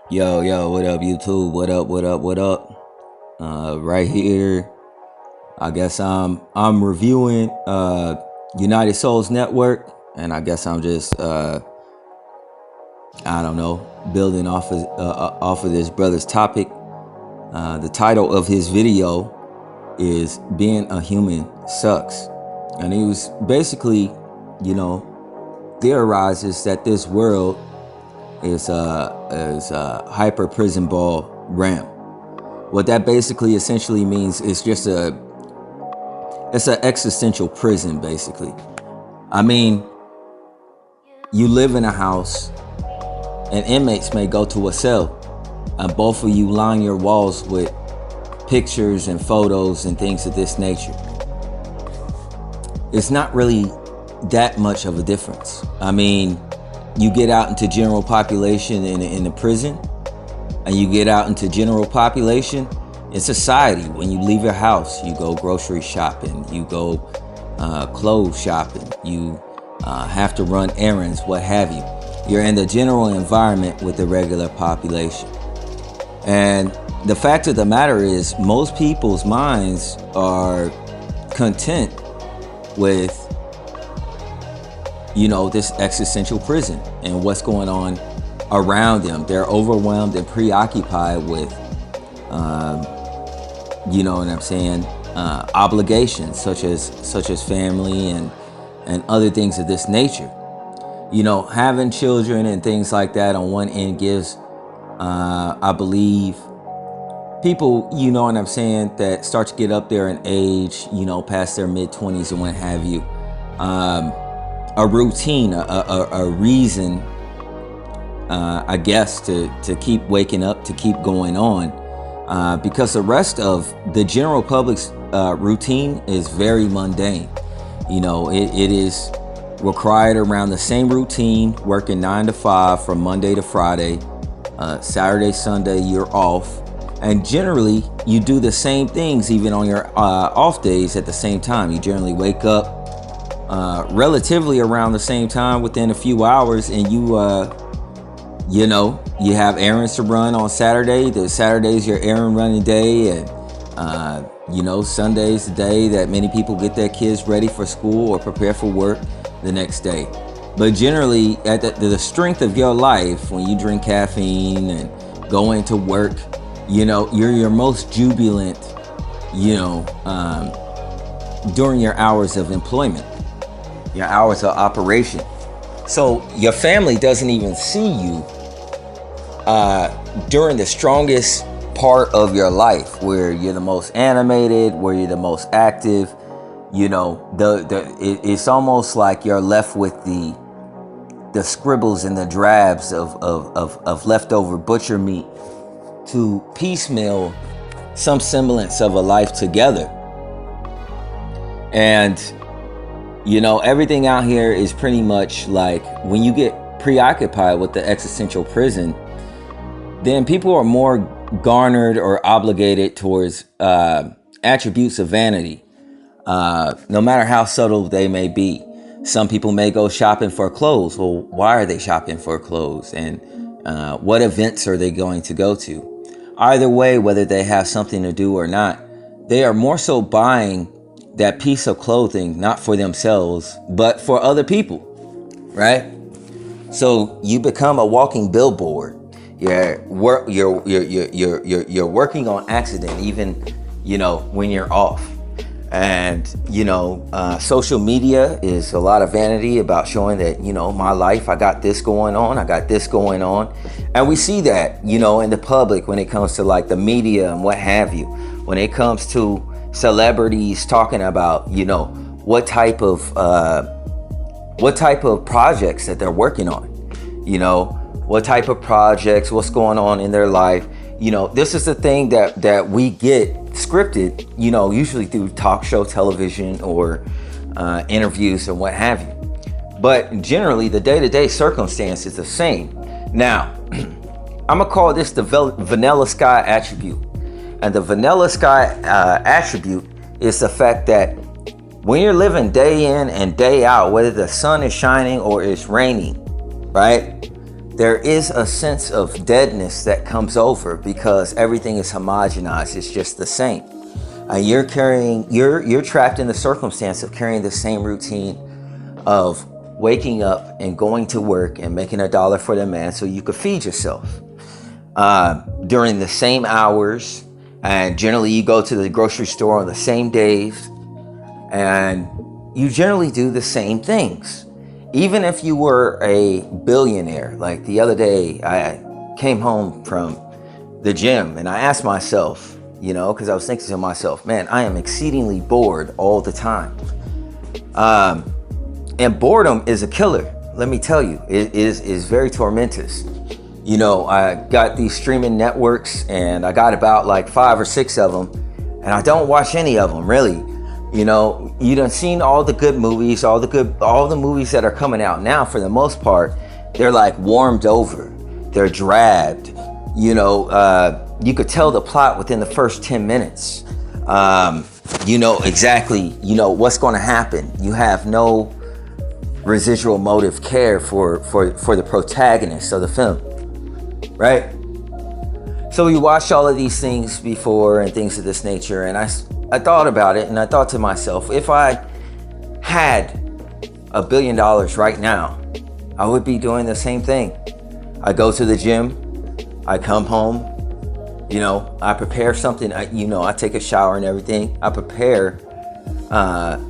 Yo, what up, YouTube? What up? Right here, I guess I'm reviewing United Souls Network, and I guess I'm just I don't know, building off of this brother's topic. The title of his video is "Being a Human Sucks," and he was basically, theorizes that this world is a hyper prison ball ramp. What that basically essentially means is just it's an existential prison, basically. I mean, you live in a house and inmates may go to a cell, and both of you line your walls with pictures and photos and things of this nature. It's not really that much of a difference. I mean, you get out into general population in the prison, and you get out into general population in society. When you leave your house, you go grocery shopping, you go clothes shopping, you have to run errands, what have you. You're in the general environment with the regular population. And the fact of the matter is, most people's minds are content with this existential prison and what's going on around them. They're overwhelmed and preoccupied with, obligations such as family and other things of this nature. Having children and things like that on one end gives, I believe, people, that start to get up there in age, past their mid-20s and what have you, a routine, a reason, I guess, to keep waking up, to keep going on, because the rest of the general public's routine is very mundane. It is required around the same routine, working 9 to 5 from Monday to Friday, Saturday, Sunday, you're off. And generally, you do the same things even on your off days at the same time. You generally wake up relatively around the same time within a few hours, and you have errands to run on Saturday. The Saturday's your errand running day, and Sunday's the day that many people get their kids ready for school or prepare for work the next day. But generally, at the strength of your life, when you drink caffeine and go into work, you're your most jubilant, during your hours of employment, your hours of operation. So your family doesn't even see you during the strongest part of your life, where you're the most animated, where you're the most active. It's almost like you're left with the scribbles and the drabs of leftover butcher meat to piecemeal some semblance of a life together. And everything out here is pretty much like, when you get preoccupied with the existential prison, then people are more garnered or obligated towards attributes of vanity, no matter how subtle they may be. Some people may go shopping for clothes. Well, why are they shopping for clothes? And what events are they going to go to? Either way, whether they have something to do or not, they are more so buying that piece of clothing, not for themselves, but for other people, right? So you become a walking billboard. You're working on accident, even, when you're off. And, social media is a lot of vanity about showing that, my life, I got this going on. And we see that, in the public, when it comes to like the media and what have you, when it comes to celebrities talking about, what type of projects that they're working on, what type of projects, what's going on in their life. This is the thing that we get scripted, usually through talk show television or interviews and what have you. But generally, the day-to-day circumstance is the same. Now, I'm gonna call this the vanilla sky attribute. And the vanilla sky attribute is the fact that when you're living day in and day out, whether the sun is shining or it's raining, right? there is a sense of deadness that comes over because everything is homogenized. It's just the same. You're trapped in the circumstance of carrying the same routine of waking up and going to work and making $1 for the man so you could feed yourself during the same hours. And generally you go to the grocery store on the same days, and you generally do the same things. Even if you were a billionaire, like the other day, I came home from the gym and I asked myself, because I was thinking to myself, man, I am exceedingly bored all the time. And boredom is a killer. Let me tell you, it is very tormentous. I got these streaming networks and I got about like 5 or 6 of them, and I don't watch any of them really. You done seen all the good movies, all the movies that are coming out now. For the most part, they're like warmed over, they're dragged. You could tell the plot within the first 10 minutes. Exactly, what's going to happen. You have no residual motive care for the protagonist of the film, right? So we watched all of these things before and things of this nature, and I thought about it, and I thought to myself, if I had $1 billion right now, I would be doing the same thing. I go to the gym, I come home, I prepare something, I take a shower and everything. I prepare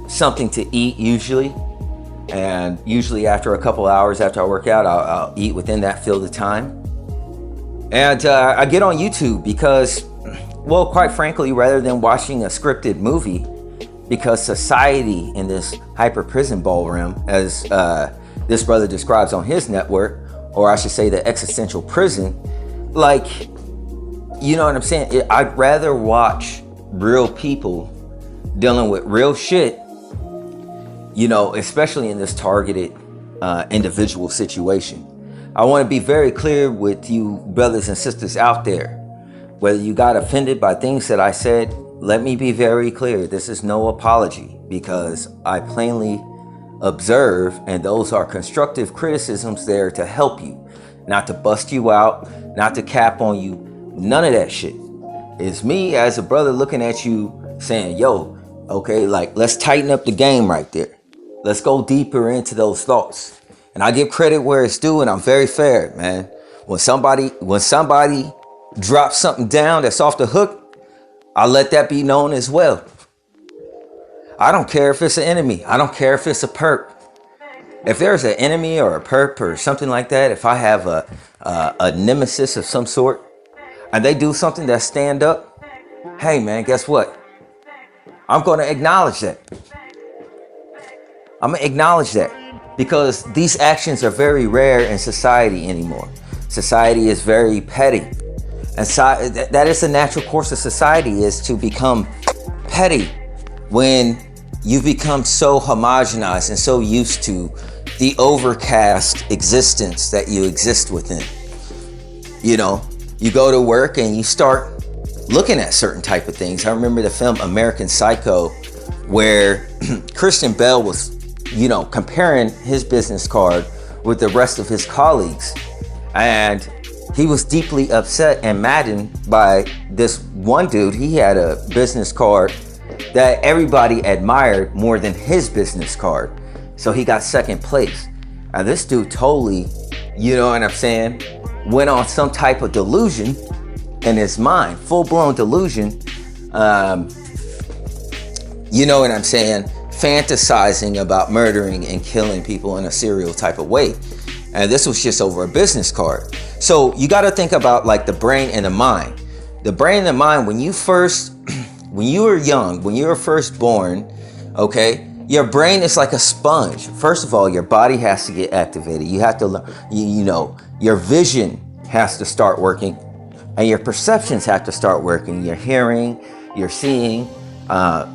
something to eat usually, and usually after a couple hours after I work out, I'll eat within that field of time. And I get on YouTube because, well, quite frankly, rather than watching a scripted movie, because society in this hyper prison ballroom, as this brother describes on his network, or I should say the existential prison, like, you know what I'm saying? I'd rather watch real people dealing with real shit, especially in this targeted individual situation. I want to be very clear with you brothers and sisters out there. Whether you got offended by things that I said, let me be very clear. This is no apology, because I plainly observe, and those are constructive criticisms there to help you, not to bust you out, not to cap on you, none of that shit. It's me as a brother looking at you saying, yo, okay, like, let's tighten up the game right there. Let's go deeper into those thoughts. And I give credit where it's due, and I'm very fair, man. When somebody drops something down that's off the hook, I let that be known as well. I don't care if it's an enemy. I don't care if it's a perp. If there's an enemy or a perp or something like that, if I have a nemesis of some sort, and they do something that stand up, hey man, guess what? I'm going to acknowledge that. I'm going to acknowledge that, because these actions are very rare in society anymore. Society is very petty. And that is the natural course of society, is to become petty when you become so homogenized and so used to the overcast existence that you exist within. You go to work and you start looking at certain type of things. I remember the film American Psycho, where Christian Bale was, comparing his business card with the rest of his colleagues. And he was deeply upset and maddened by this one dude. He had a business card that everybody admired more than his business card. So he got second place. And this dude totally, went on some type of delusion in his mind, full-blown delusion. Fantasizing about murdering and killing people in a serial type of way. And this was just over a business card. So you got to think about like the brain and the mind. The brain and the mind, when you were young, when you were first born, okay, your brain is like a sponge. First of all, your body has to get activated. You have to learn, your vision has to start working, and your perceptions have to start working. Your hearing, your seeing,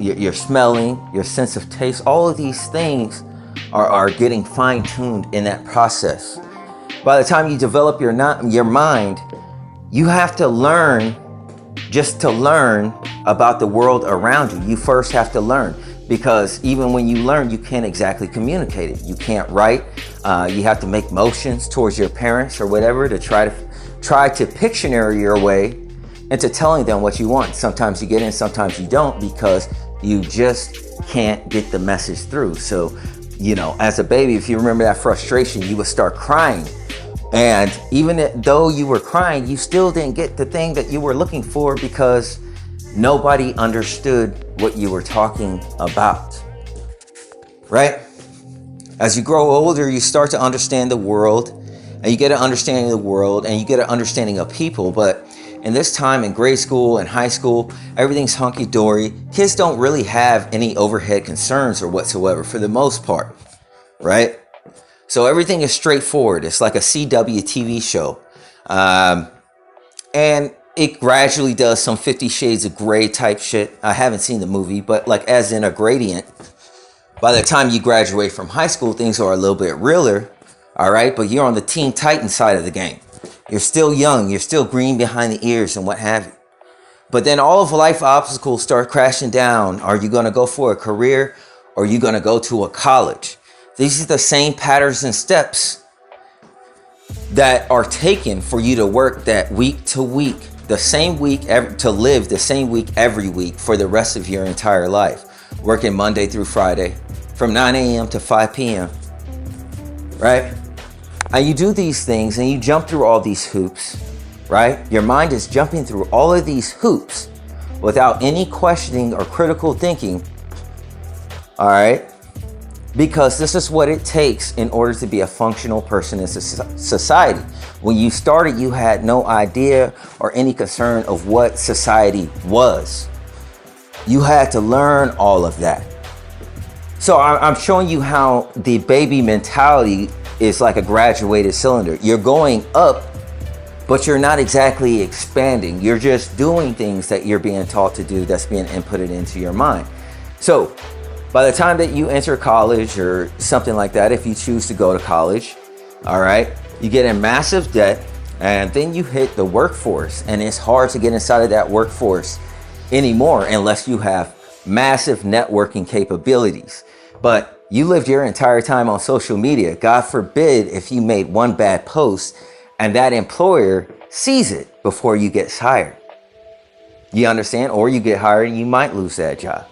your smelling, your sense of taste, all of these things are getting fine-tuned in that process. By the time you develop your mind, you have to learn just to learn about the world around you. You first have to learn, because even when you learn, you can't exactly communicate it. You can't write. You have to make motions towards your parents or whatever to try to Pictionary your way into telling them what you want. Sometimes you get in, sometimes you don't, because you just can't get the message through. So, you know, as a baby, if you remember that frustration, you would start crying. And even though you were crying, you still didn't get the thing that you were looking for because nobody understood what you were talking about, right? As you grow older, you start to understand the world, and you get an understanding of the world, and you get an understanding of people. But in this time in grade school and high school, everything's hunky-dory. Kids don't really have any overhead concerns or whatsoever for the most part, right? So everything is straightforward. It's like a CW TV show. And it gradually does some 50 Shades of Grey type shit. I haven't seen the movie, but like as in a gradient, by the time you graduate from high school, things are a little bit realer, all right? But you're on the Teen Titan side of the game. You're still young. You're still green behind the ears and what have you. But then all of life obstacles start crashing down. Are you going to go for a career, or are you going to go to a college? These are the same patterns and steps that are taken for you to work that week to week, the same week, to live the same week every week for the rest of your entire life. Working Monday through Friday from 9 a.m. to 5 p.m. Right? And you do these things and you jump through all these hoops, right? Your mind is jumping through all of these hoops without any questioning or critical thinking, all right? Because this is what it takes in order to be a functional person in society. When you started, you had no idea or any concern of what society was. You had to learn all of that. So I'm showing you how the baby mentality is like a graduated cylinder. You're going up, but you're not exactly expanding. You're just doing things that you're being taught to do, that's being inputted into your mind. So by the time that you enter college or something like that, if you choose to go to college, all right, you get in massive debt, and then you hit the workforce, and it's hard to get inside of that workforce anymore unless you have massive networking capabilities. But you lived your entire time on social media. God forbid if you made one bad post and that employer sees it before you get hired. You understand? Or you get hired and you might lose that job.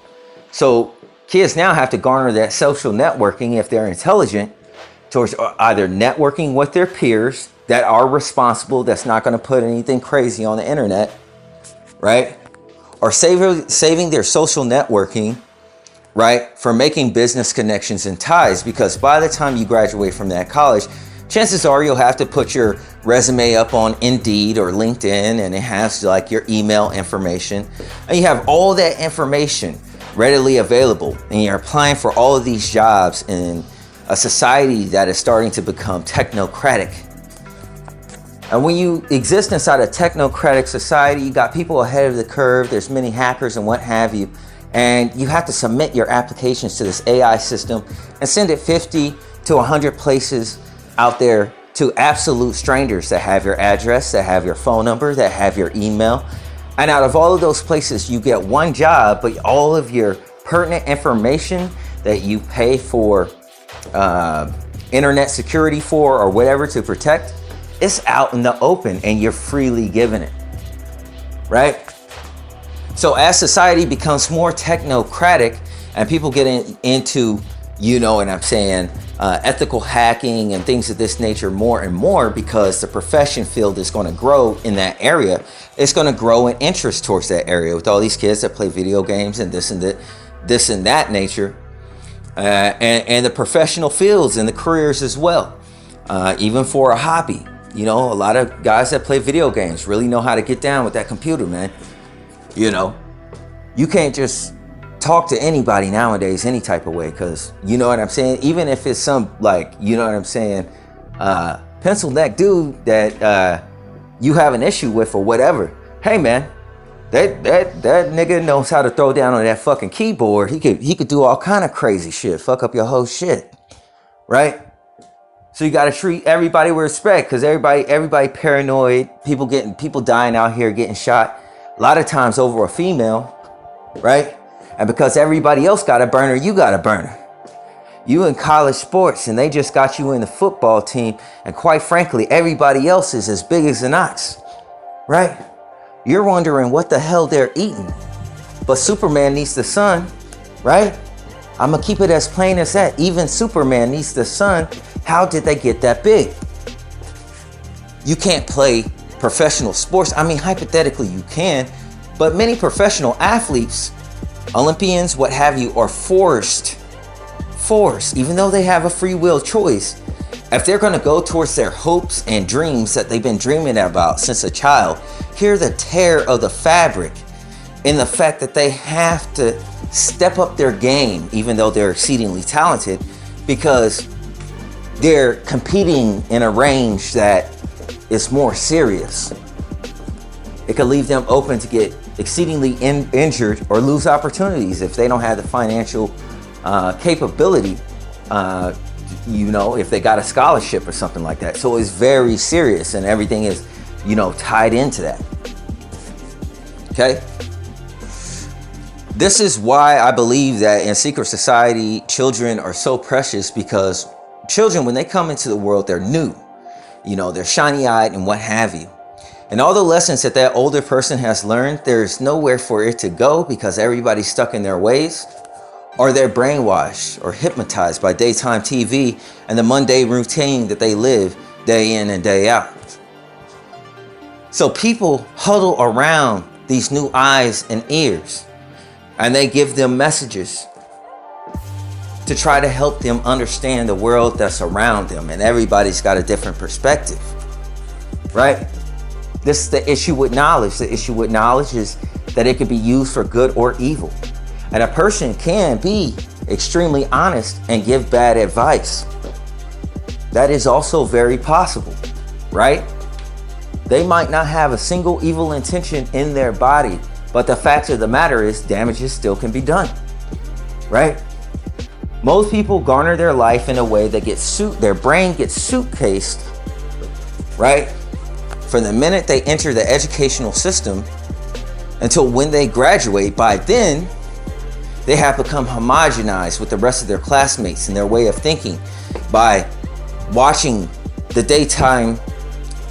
So kids now have to garner that social networking, if they're intelligent, towards either networking with their peers that are responsible, that's not going to put anything crazy on the internet, right? Or saving their social networking, right, for making business connections and ties. Because by the time you graduate from that college, chances are you'll have to put your resume up on Indeed or LinkedIn, and it has like your email information, and you have all that information readily available, and you're applying for all of these jobs in a society that is starting to become technocratic. And when you exist inside a technocratic society, you got people ahead of the curve, there's many hackers and what have you, and you have to submit your applications to this AI system and send it 50 to 100 places out there to absolute strangers that have your address, that have your phone number, that have your email. And out of all of those places, you get one job, but all of your pertinent information that you pay for internet security for or whatever to protect, it's out in the open and you're freely given it, right? So as society becomes more technocratic and people get into, you know what I'm saying, ethical hacking and things of this nature more and more, because the profession field is going to grow in that area. It's going to grow in interest towards that area with all these kids that play video games and this and that nature, and the professional fields and the careers as well, even for a hobby. You know, a lot of guys that play video games really know how to get down with that computer, man. You know, you can't just talk to anybody nowadays any type of way, because you know what I'm saying, even if it's some, like, you know what I'm saying, pencil neck dude that you have an issue with or whatever. Hey man, that nigga knows how to throw down on that fucking keyboard. He could do all kind of crazy shit, fuck up your whole shit, right? So you got to treat everybody with respect, because everybody paranoid. People dying out here getting shot a lot of times over a female, right? And because everybody else got a burner, you got a burner. You in college sports and they just got you in the football team. And quite frankly, everybody else is as big as an ox, right? You're wondering what the hell they're eating. But Superman needs the sun, right? I'm gonna keep it as plain as that. Even Superman needs the sun. How did they get that big? You can't play professional sports. I mean, hypothetically you can, but many professional athletes, Olympians, what have you, are forced, even though they have a free will choice, if they're going to go towards their hopes and dreams that they've been dreaming about since a child, hear the tear of the fabric in the fact that they have to step up their game, even though they're exceedingly talented, because they're competing in a range that is more serious. It could leave them open to get exceedingly injured or lose opportunities if they don't have the financial capability, if they got a scholarship or something like that. So it's very serious and everything is, tied into that. Okay? This is why I believe that in secret society, children are so precious, because children, when they come into the world, they're new. They're shiny-eyed and what have you. And all the lessons that older person has learned, there's nowhere for it to go because everybody's stuck in their ways, or they're brainwashed or hypnotized by daytime TV and the mundane routine that they live day in and day out. So people huddle around these new eyes and ears, and they give them messages to try to help them understand the world that's around them. And everybody's got a different perspective, right? This is the issue with knowledge. The issue with knowledge is that it can be used for good or evil. And a person can be extremely honest and give bad advice. That is also very possible, right? They might not have a single evil intention in their body, but the fact of the matter is damages still can be done, right? Most people garner their life in a way that their brain gets suitcased, right? From the minute they enter the educational system until when they graduate. By then, they have become homogenized with the rest of their classmates and their way of thinking by watching the daytime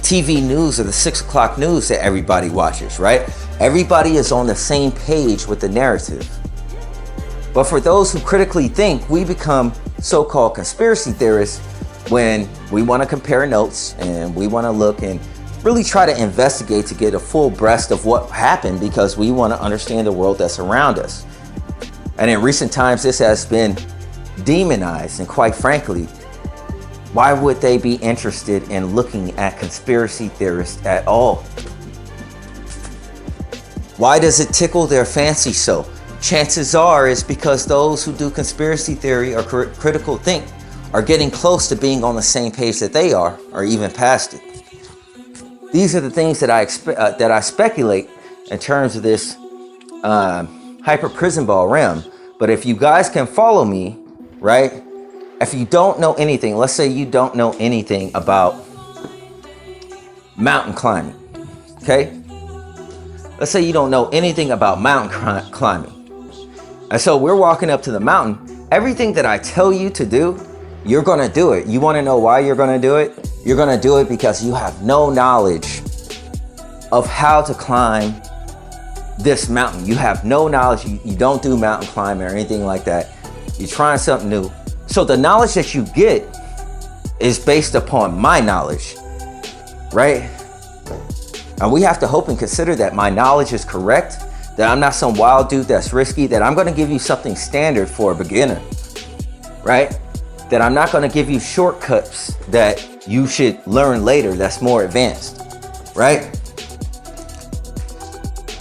TV news or the 6 o'clock news that everybody watches, right? Everybody is on the same page with the narrative. But for those who critically think, we become so-called conspiracy theorists when we want to compare notes and we want to look and really try to investigate to get a full breast of what happened, because we want to understand the world that's around us. And in recent times, this has been demonized. And quite frankly, why would they be interested in looking at conspiracy theorists at all? Why does it tickle their fancy so? Chances are it's because those who do conspiracy theory or critical think are getting close to being on the same page that they are, or even past it. These are the things that I speculate in terms of this hyper prison ball realm. But if you guys can follow me, right? If you don't know anything, let's say you don't know anything about mountain climbing, okay? Let's say you don't know anything about mountain climbing. And so we're walking up to the mountain. Everything that I tell you to do, you're gonna do it. You wanna know why you're gonna do it? You're gonna do it because you have no knowledge of how to climb this mountain. You have no knowledge. You don't do mountain climbing or anything like that. You're trying something new. So the knowledge that you get is based upon my knowledge, right? And we have to hope and consider that my knowledge is correct, that I'm not some wild dude that's risky, that I'm gonna give you something standard for a beginner, right? That I'm not gonna give you shortcuts that you should learn later that's more advanced, right?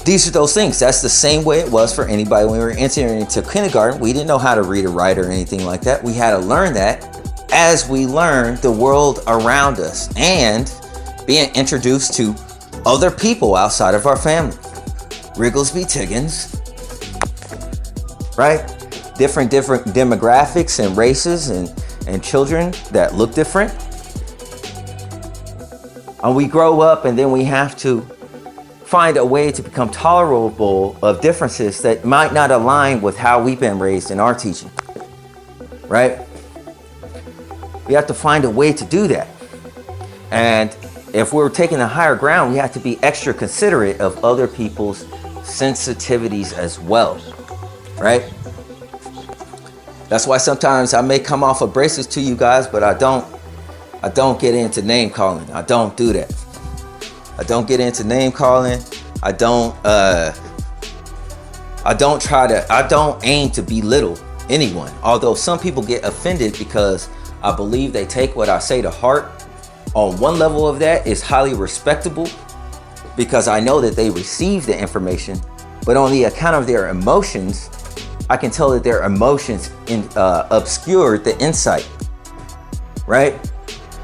These are those things. That's the same way it was for anybody when we were entering into kindergarten. We didn't know how to read or write or anything like that. We had to learn that as we learned the world around us and being introduced to other people outside of our family. Wrigglesby Tiggins, right? Different demographics and races and children that look different. And we grow up and then we have to find a way to become tolerable of differences that might not align with how we've been raised in our teaching, right? We have to find a way to do that. And if we're taking the higher ground, we have to be extra considerate of other people's sensitivities as well, right? That's why sometimes I may come off abrasive to you guys, but I don't get into name calling. I don't do that. I don't get into name calling. I don't aim to belittle anyone. Although some people get offended because I believe they take what I say to heart. On one level of that is highly respectable because I know that they receive the information, but on the account of their emotions, I can tell that their emotions obscured the insight, right?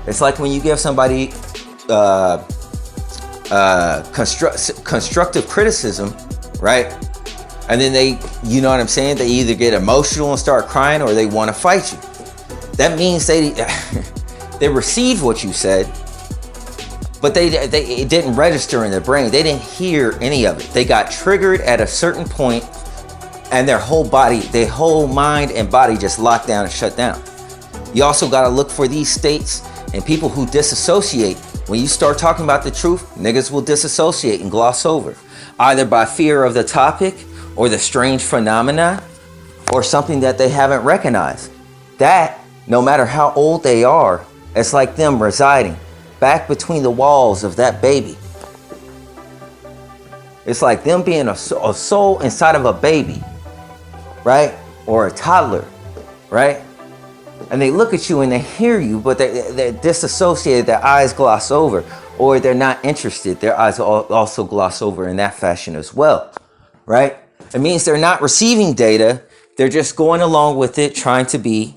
It's like when you give somebody constructive criticism, right? And then they, you know what I'm saying? They either get emotional and start crying or they want to fight you. That means they received what you said, but it didn't register in their brain. They didn't hear any of it. They got triggered at a certain point and their whole mind and body just locked down and shut down. You also got to look for these states and people who disassociate. When you start talking about the truth, niggas will disassociate and gloss over, either by fear of the topic or the strange phenomena or something that they haven't recognized. That, no matter how old they are, it's like them residing back between the walls of that baby. It's like them being a soul inside of a baby, right? Or a toddler, right? And they look at you and they hear you, but they're disassociated, their eyes gloss over, or they're not interested. Their eyes also gloss over in that fashion as well, right? It means they're not receiving data. They're just going along with it, trying to be,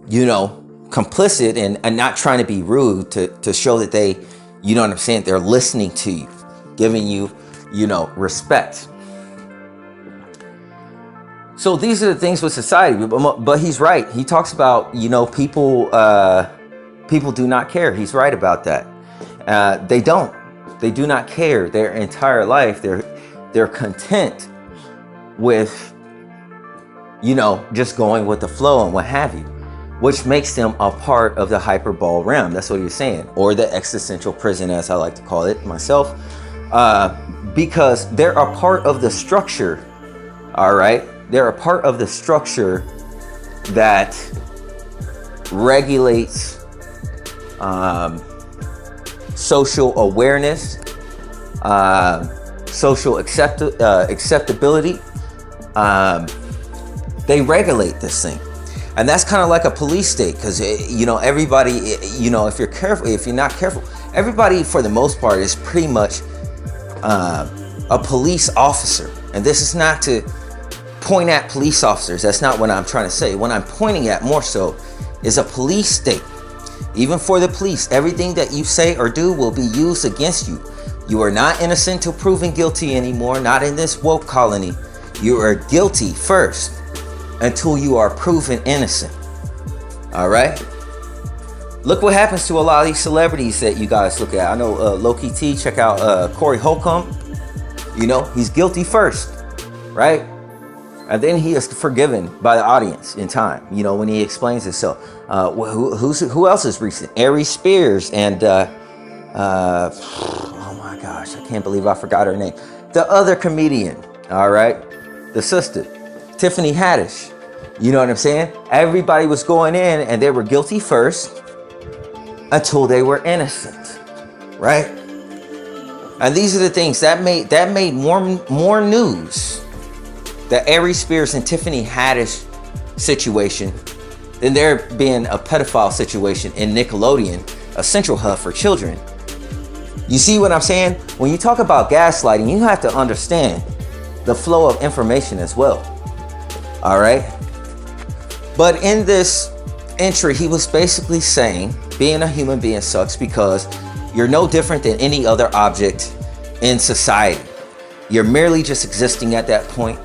complicit and not trying to be rude to show that they, you know what I'm saying? They're listening to you, giving you, respect. So these are the things with society, but he's right. He talks about, people do not care. He's right about that. They do not care their entire life. They're content with, just going with the flow and what have you, which makes them a part of the hyperbole realm. That's what you're saying, or the existential prison, as I like to call it myself, because they're a part of the structure. All right. They're a part of the structure that regulates social awareness, social acceptability. They regulate this thing. And that's kind of like a police state because, everybody, if you're not careful, everybody for the most part is pretty much a police officer. And this is not to point at police officers. That's not what I'm trying to say. What I'm pointing at more so is a police state. Even for the police, everything that you say or do will be used against you. You are not innocent till proven guilty anymore. Not in this woke colony. You are guilty first until you are proven innocent. All right? Look what happens to a lot of these celebrities that you guys look at. I know Loki T, check out Corey Holcomb. He's guilty first, right? And then he is forgiven by the audience in time, when he explains himself. Who else is recent? Ari Spears and, oh my gosh, I can't believe I forgot her name. The other comedian, all right? The sister, Tiffany Haddish. You know what I'm saying? Everybody was going in and they were guilty first until they were innocent, right? And these are the things that made more news. The Ari Spears and Tiffany Haddish situation than there being a pedophile situation in Nickelodeon, a central hub for children. You see what I'm saying? When you talk about gaslighting, you have to understand the flow of information as well. All right? But in this entry, he was basically saying being a human being sucks because you're no different than any other object in society. You're merely just existing at that point.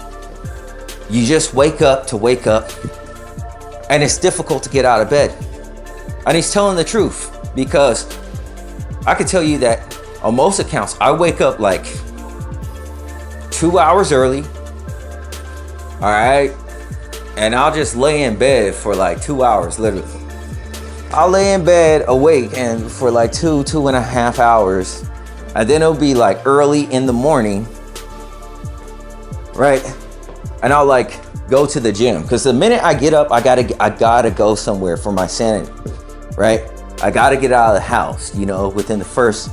You just wake up, and it's difficult to get out of bed. And he's telling the truth because I can tell you that on most accounts, I wake up like 2 hours early. All right. And I'll just lay in bed for like 2 hours, literally. I'll lay in bed awake and for like 2.5 hours. And then it'll be like early in the morning. Right. And I'll like go to the gym. Because the minute I get up, I gotta go somewhere for my sanity. Right. I gotta get out of the house, within the first,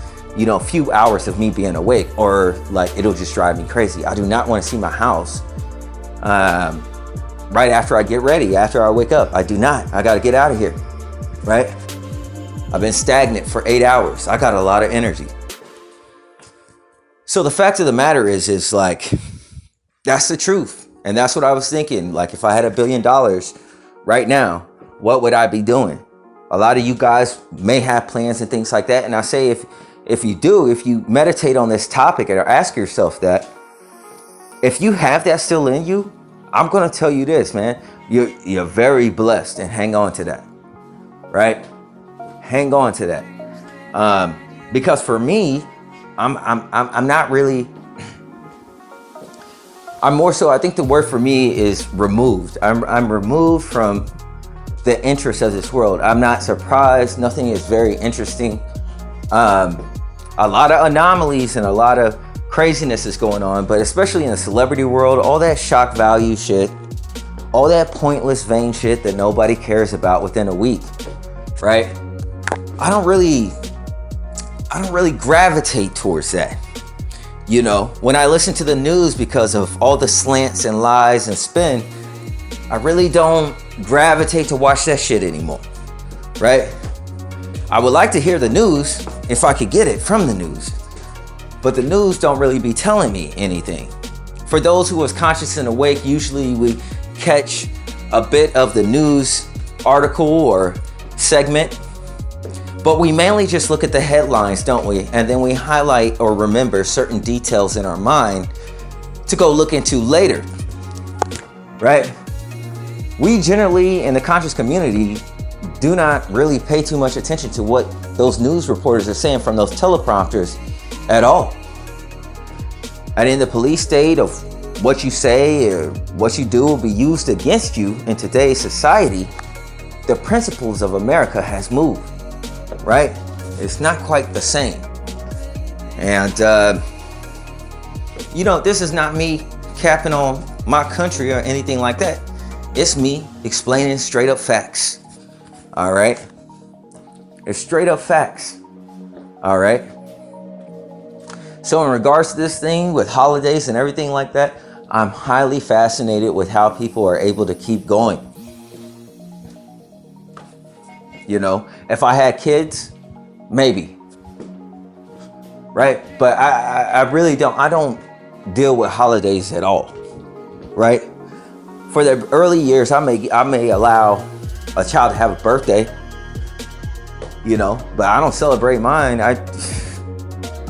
few hours of me being awake, or like it'll just drive me crazy. I do not want to see my house right after I get ready, after I wake up. I do not. I gotta get out of here. Right? I've been stagnant for 8 hours. I got a lot of energy. So the fact of the matter is like, that's the truth. And that's what I was thinking. Like, if I had $1 billion right now, what would I be doing? A lot of you guys may have plans and things like that. And I say, if you meditate on this topic or ask yourself that, if you have that still in you, I'm going to tell you this, man, you're very blessed, and hang on to that. Right? Hang on to that. Because for me, I'm not really, I'm more so, I think the word for me is removed. I'm removed from the interest of this world. I'm not surprised. Nothing is very interesting. A lot of anomalies and a lot of craziness is going on, but especially in the celebrity world, all that shock value shit, all that pointless vain shit that nobody cares about within a week. Right? I don't really gravitate towards that. When I listen to the news, because of all the slants and lies and spin, I really don't gravitate to watch that shit anymore. Right? I would like to hear the news if I could get it from the news. But the news don't really be telling me anything. For those who was conscious and awake, usually we catch a bit of the news article or segment, but we mainly just look at the headlines, don't we? And then we highlight or remember certain details in our mind to go look into later, right? We generally, in the conscious community, do not really pay too much attention to what those news reporters are saying from those teleprompters at all. And in the police state of what you say or what you do will be used against you in today's society, the principles of America has moved, right? It's not quite the same. And, this is not me capping on my country or anything like that. It's me explaining straight up facts. All right? It's straight up facts. All right? So in regards to this thing with holidays and everything like that, I'm highly fascinated with how people are able to keep going. If I had kids, maybe. Right? But I really don't. I don't deal with holidays at all. Right? For the early years, I may allow a child to have a birthday. But I don't celebrate mine. I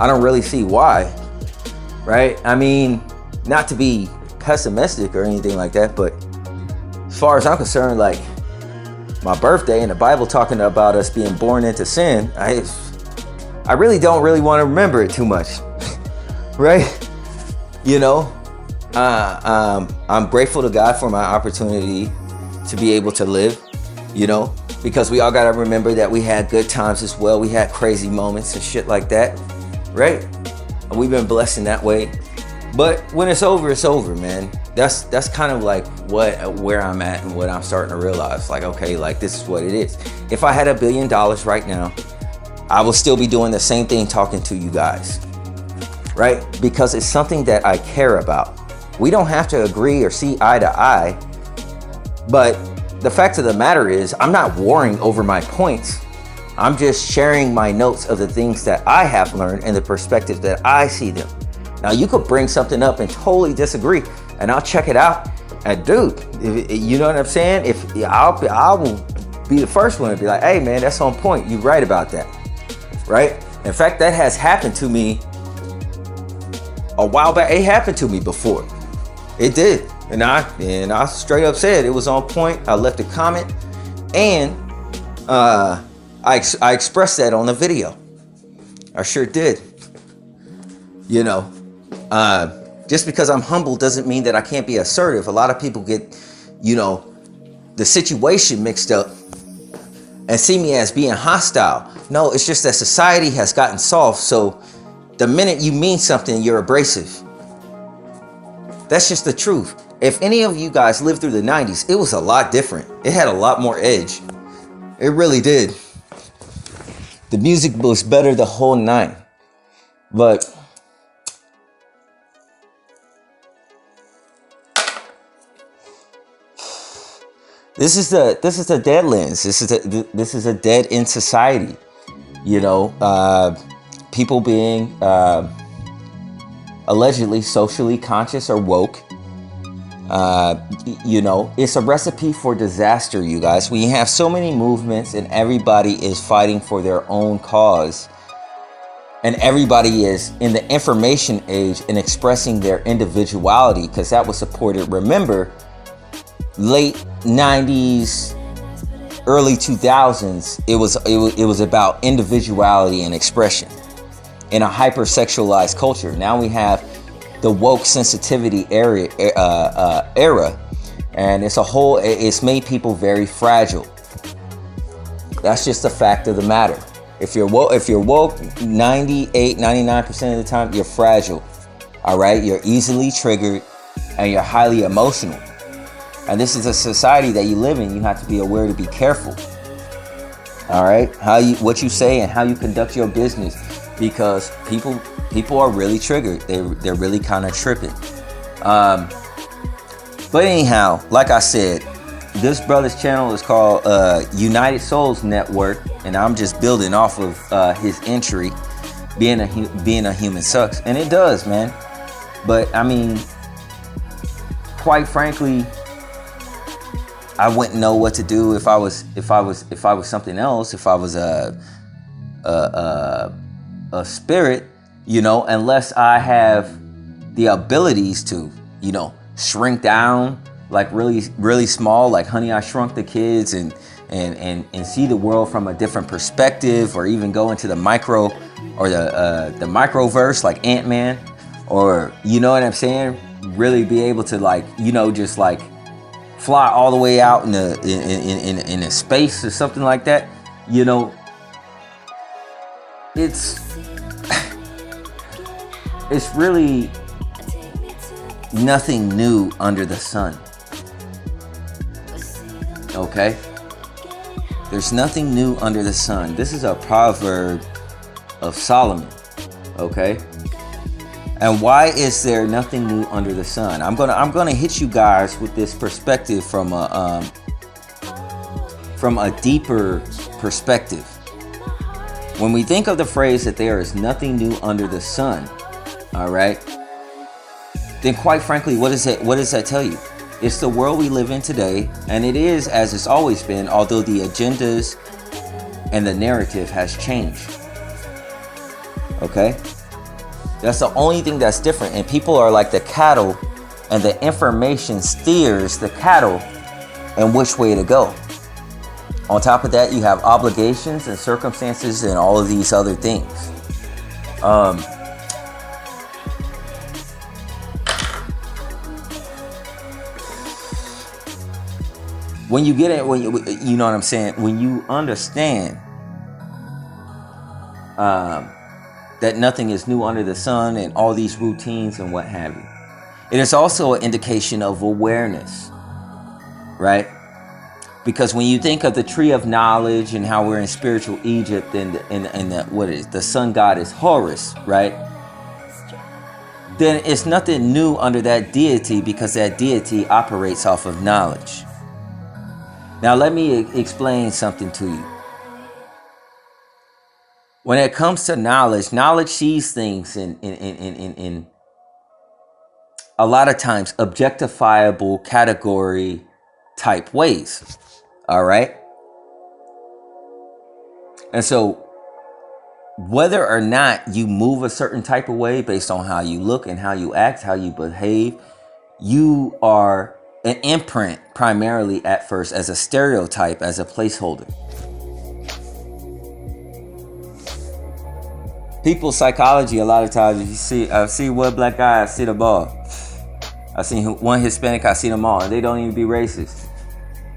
don't really see why. Right? I mean, not to be pessimistic or anything like that, but as far as I'm concerned, like, my birthday and the Bible talking about us being born into sin, I really don't really want to remember it too much. Right? I'm grateful to God for my opportunity to be able to live, because we all got to remember that we had good times as well. We had crazy moments and shit like that. Right? And we've been blessed in that way. But when it's over, man. That's kind of like where I'm at and what I'm starting to realize. Like, okay, like, this is what it is. If I had $1 billion right now, I will still be doing the same thing, talking to you guys. Right? Because it's something that I care about. We don't have to agree or see eye to eye. But the fact of the matter is, I'm not warring over my points. I'm just sharing my notes of the things that I have learned and the perspective that I see them. Now, you could bring something up and totally disagree, and I'll check it out. And dude, you know what I'm saying? I will be the first one to be like, hey man, that's on point. You're right about that. Right? In fact, that has happened to me a while back. It happened to me before. It did. And I straight up said it was on point. I left a comment, and I expressed that on the video. I sure did. Just because I'm humble doesn't mean that I can't be assertive. A lot of people get, the situation mixed up and see me as being hostile. No, it's just that society has gotten soft. So the minute you mean something, you're abrasive. That's just the truth. If any of you guys lived through the 90s, it was a lot different. It had a lot more edge. It really did. The music was better the whole night. But this is the dead lens. This is a dead end society. People being allegedly socially conscious or woke. It's a recipe for disaster, you guys. When you have so many movements and everybody is fighting for their own cause, and everybody is in the information age and expressing their individuality, because that was supported. Remember, late 90s, early 2000s, it was about individuality and expression in a hypersexualized culture. Now we have the woke sensitivity era, and it's made people very fragile. That's just a fact of the matter. If you're woke 98, 99% of the time, you're fragile. All right, you're easily triggered and you're highly emotional. And this is a society that you live in. You have to be aware to be careful. All right, what you say and how you conduct your business, because people are really triggered. They're really kind of tripping. But anyhow, like I said, this brother's channel is called United Souls Network, and I'm just building off of his entry. Being a human sucks, and it does, man. But I mean, quite frankly, I wouldn't know what to do if I was something else. If I was a spirit, unless I have the abilities to, shrink down, like really, really small, like Honey, I Shrunk the Kids, and see the world from a different perspective, or even go into the micro or the microverse, like Ant-Man, or you know what I'm saying? Really be able to just fly all the way out in a space or something like that. It's really nothing new under the sun. Okay? There's nothing new under the sun. This is a proverb of Solomon. Okay? And why is there nothing new under the sun? I'm gonna hit you guys with this perspective from a deeper perspective. When we think of the phrase that there is nothing new under the sun, all right, then quite frankly, what does that tell you? It's the world we live in today, and it is as it's always been, although the agendas and the narrative has changed. Okay? That's the only thing that's different. And people are like the cattle, and the information steers the cattle and which way to go. On top of that, you have obligations and circumstances and all of these other things. When you get it, you know what I'm saying? When you understand that nothing is new under the sun and all these routines and what have you. It is also an indication of awareness, right? Because when you think of the tree of knowledge and how we're in spiritual Egypt, and the sun god is Horus, right? Then it's nothing new under that deity, because that deity operates off of knowledge. Now let me explain something to you. When it comes to knowledge sees things in a lot of times objectifiable category type ways. All right. And so whether or not you move a certain type of way based on how you look and how you act, how you behave, you are an imprint primarily at first, as a stereotype, as a placeholder. People's psychology, a lot of times, I see one black guy, I see them all. I see one Hispanic, I see them all, and they don't even be racist.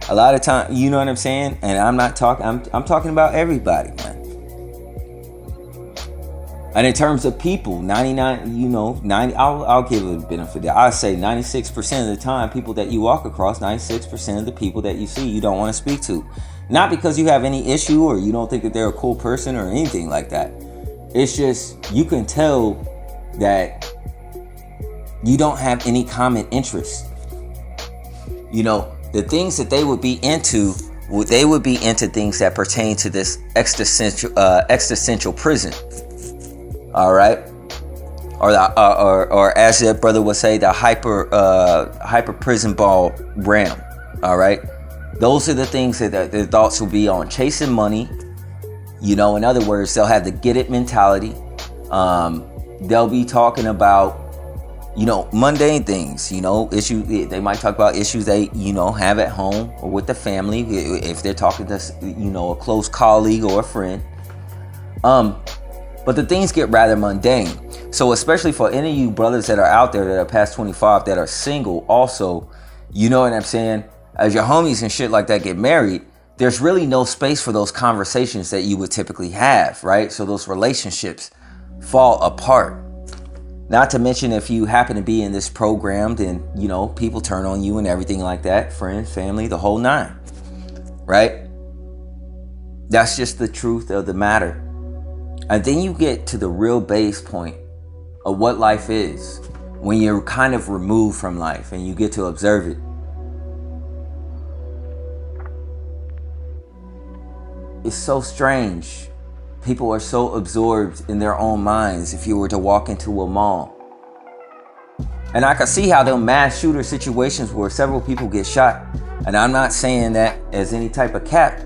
A lot of time, you know what I'm saying? And I'm not talking, I'm talking about everybody, man. And in terms of people, 99, 90, I'll give it a benefit. I say 96% of the time, people that you walk across, 96% of the people that you see, you don't want to speak to. Not because you have any issue or you don't think that they're a cool person or anything like that. It's just, you can tell that you don't have any common interest. The things that they would be into, they would be into things that pertain to this existential prison. All right, or as that brother would say, the hyper prison ball realm. All right, those are the things that the thoughts will be on: chasing money. In other words, they'll have the get it mentality. They'll be talking about, mundane things. Issues. They might talk about issues they have at home or with the family, if they're talking to a close colleague or a friend. But the things get rather mundane. So especially for any of you brothers that are out there that are past 25 that are single also, you know what I'm saying? As your homies and shit like that get married, there's really no space for those conversations that you would typically have, right? So those relationships fall apart. Not to mention if you happen to be in this program, then, people turn on you and everything like that. Friends, family, the whole nine, right? That's just the truth of the matter. And then you get to the real base point of what life is when you're kind of removed from life and you get to observe it. It's so strange. People are so absorbed in their own minds if you were to walk into a mall. And I can see how them mass shooter situations where several people get shot. And I'm not saying that as any type of cap,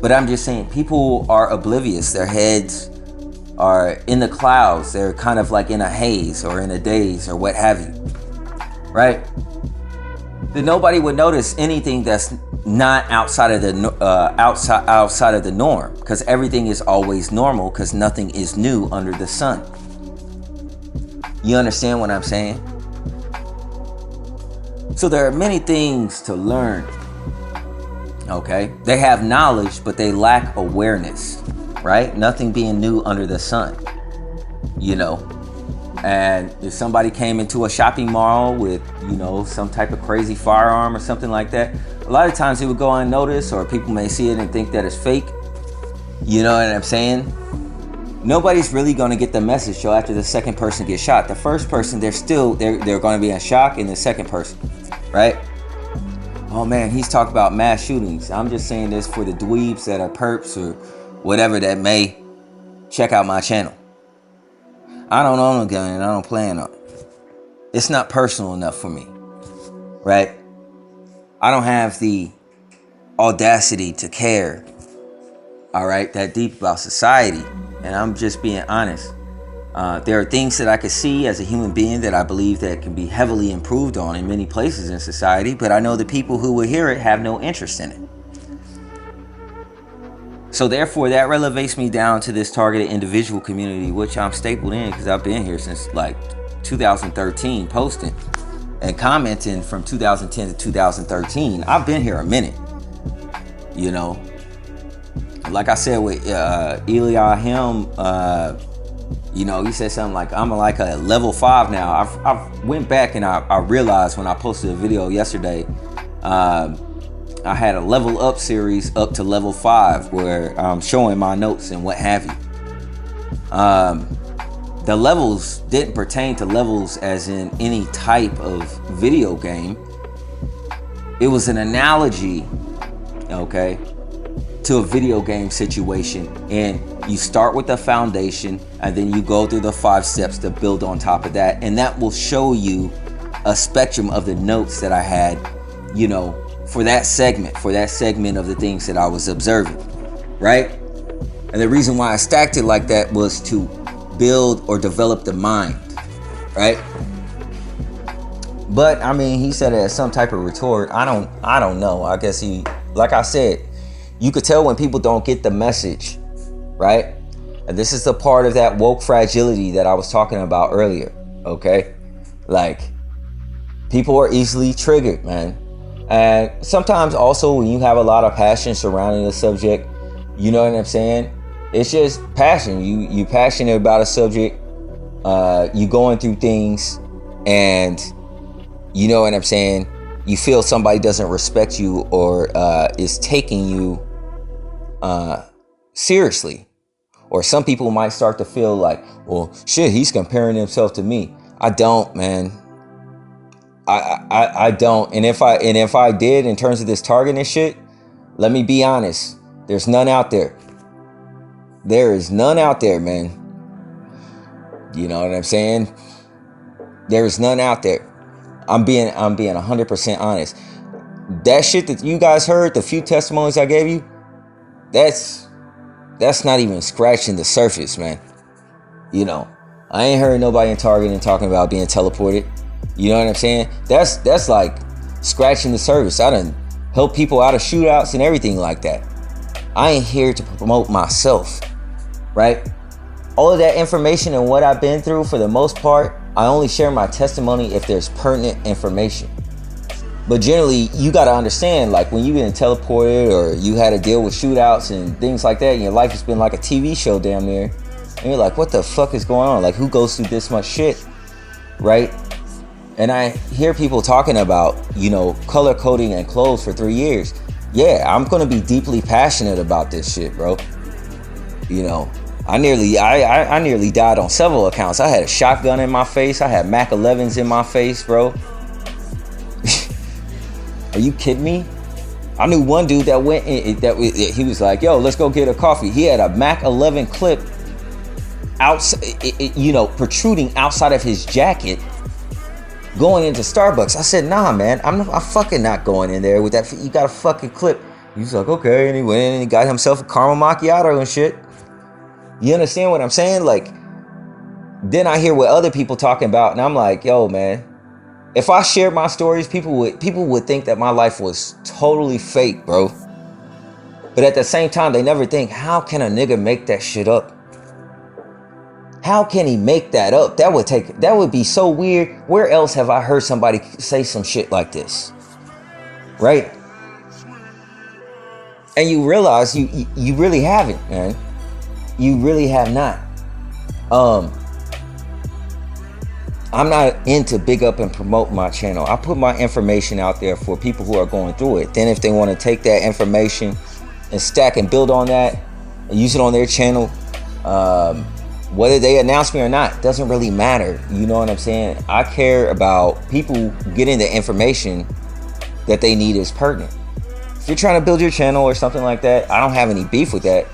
but I'm just saying people are oblivious. Their heads are in the clouds. They're kind of like in a haze or in a daze or what have you, right? Then nobody would notice anything that's not outside of the outside of the norm, because everything is always normal, because nothing is new under the sun. You understand what I'm saying? So there are many things to learn. Okay, they have knowledge, but they lack awareness. Right? Nothing being new under the sun, and if somebody came into a shopping mall with, some type of crazy firearm or something like that, a lot of times it would go unnoticed, or people may see it and think that it's fake. You know what I'm saying? Nobody's really going to get the message till after the second person gets shot. The first person, they're going to be in shock, and the second person, right? Oh man, he's talking about mass shootings. I'm just saying this for the dweebs that are perps or whatever that may check out my channel. I don't own a gun and I don't plan on it. It's not personal enough for me, right? I don't have the audacity to care, all right, that deep about society. And I'm just being honest. There are things that I could see as a human being that I believe that can be heavily improved on in many places in society, but I know the people who will hear it have no interest in it. So therefore, that relegates me down to this targeted individual community, which I'm stapled in because I've been here since like 2013, posting and commenting from 2010 to 2013. I've been here a minute, Like I said with Eliahim, he said something like, I'm like a level 5 now. I've went back and I realized when I posted a video yesterday, I had a level up series up to level 5 where I'm showing my notes and what have you. The levels didn't pertain to levels as in any type of video game. It was an analogy, okay, to a video game situation. And you start with the foundation and then you go through the 5 steps to build on top of that. And that will show you a spectrum of the notes that I had, for that segment of the things that I was observing, right? And the reason why I stacked it like that was to build or develop the mind, right? But I mean, he said it as some type of retort. I don't know. I guess he, like I said, you could tell when people don't get the message, right? And this is the part of that woke fragility that I was talking about earlier, okay? Like, people are easily triggered, man. And sometimes also when you have a lot of passion surrounding the subject, you know what I'm saying? It's just passion. You passionate about a subject, you going through things, and you know what I'm saying? You feel somebody doesn't respect you or is taking you seriously. Or some people might start to feel like, well, shit, he's comparing himself to me. I don't, man. I don't. And if I did, in terms of this targeting shit, let me be honest. There's none out there. There is none out there, man. You know what I'm saying? There is none out there. I'm being 100% honest. That shit that you guys heard, the few testimonies I gave you, that's not even scratching the surface, man. You know, I ain't heard nobody in targeting talking about being teleported. You know what I'm saying? That's like scratching the surface. I done help people out of shootouts and everything like that. I ain't here to promote myself, right? All of that information and what I've been through, for the most part, I only share my testimony if there's pertinent information. But generally, you got to understand, like when you've been teleported or you had to deal with shootouts and things like that, and your life has been like a TV show damn near, and you're like, what the fuck is going on? Like, who goes through this much shit, right? And I hear people talking about, you know, color coding and clothes for 3 years. Yeah, I'm going to be deeply passionate about this shit, bro. You know, I nearly died on several accounts. I had a shotgun in my face. I had Mac 11s in my face, bro. Are you kidding me? I knew one dude that went in, he was like, yo, let's go get a coffee. He had a Mac 11 clip outside, protruding outside of his jacket, going into Starbucks. I said, nah, man, I'm fucking not going in there with that. You got a fucking clip. He was like, okay. And he went in and he got himself a caramel macchiato and shit. You understand what I'm saying? Like, then I hear what other people talking about, and I'm like, yo, man, if I shared my stories, people would think that my life was totally fake, bro. But at the same time, they never think, how can a nigga make that shit up? How can he make that up? That would be so weird. Where else have I heard somebody say some shit like this? Right? And you realize you really haven't, man. You really have not. I'm not into big up and promote my channel. I put my information out there for people who are going through it. Then if they want to take that information and stack and build on that and use it on their channel, whether they announce me or not, doesn't really matter. You know what I'm saying? I care about people getting the information that they need is pertinent. If you're trying to build your channel or something like that, I don't have any beef with that.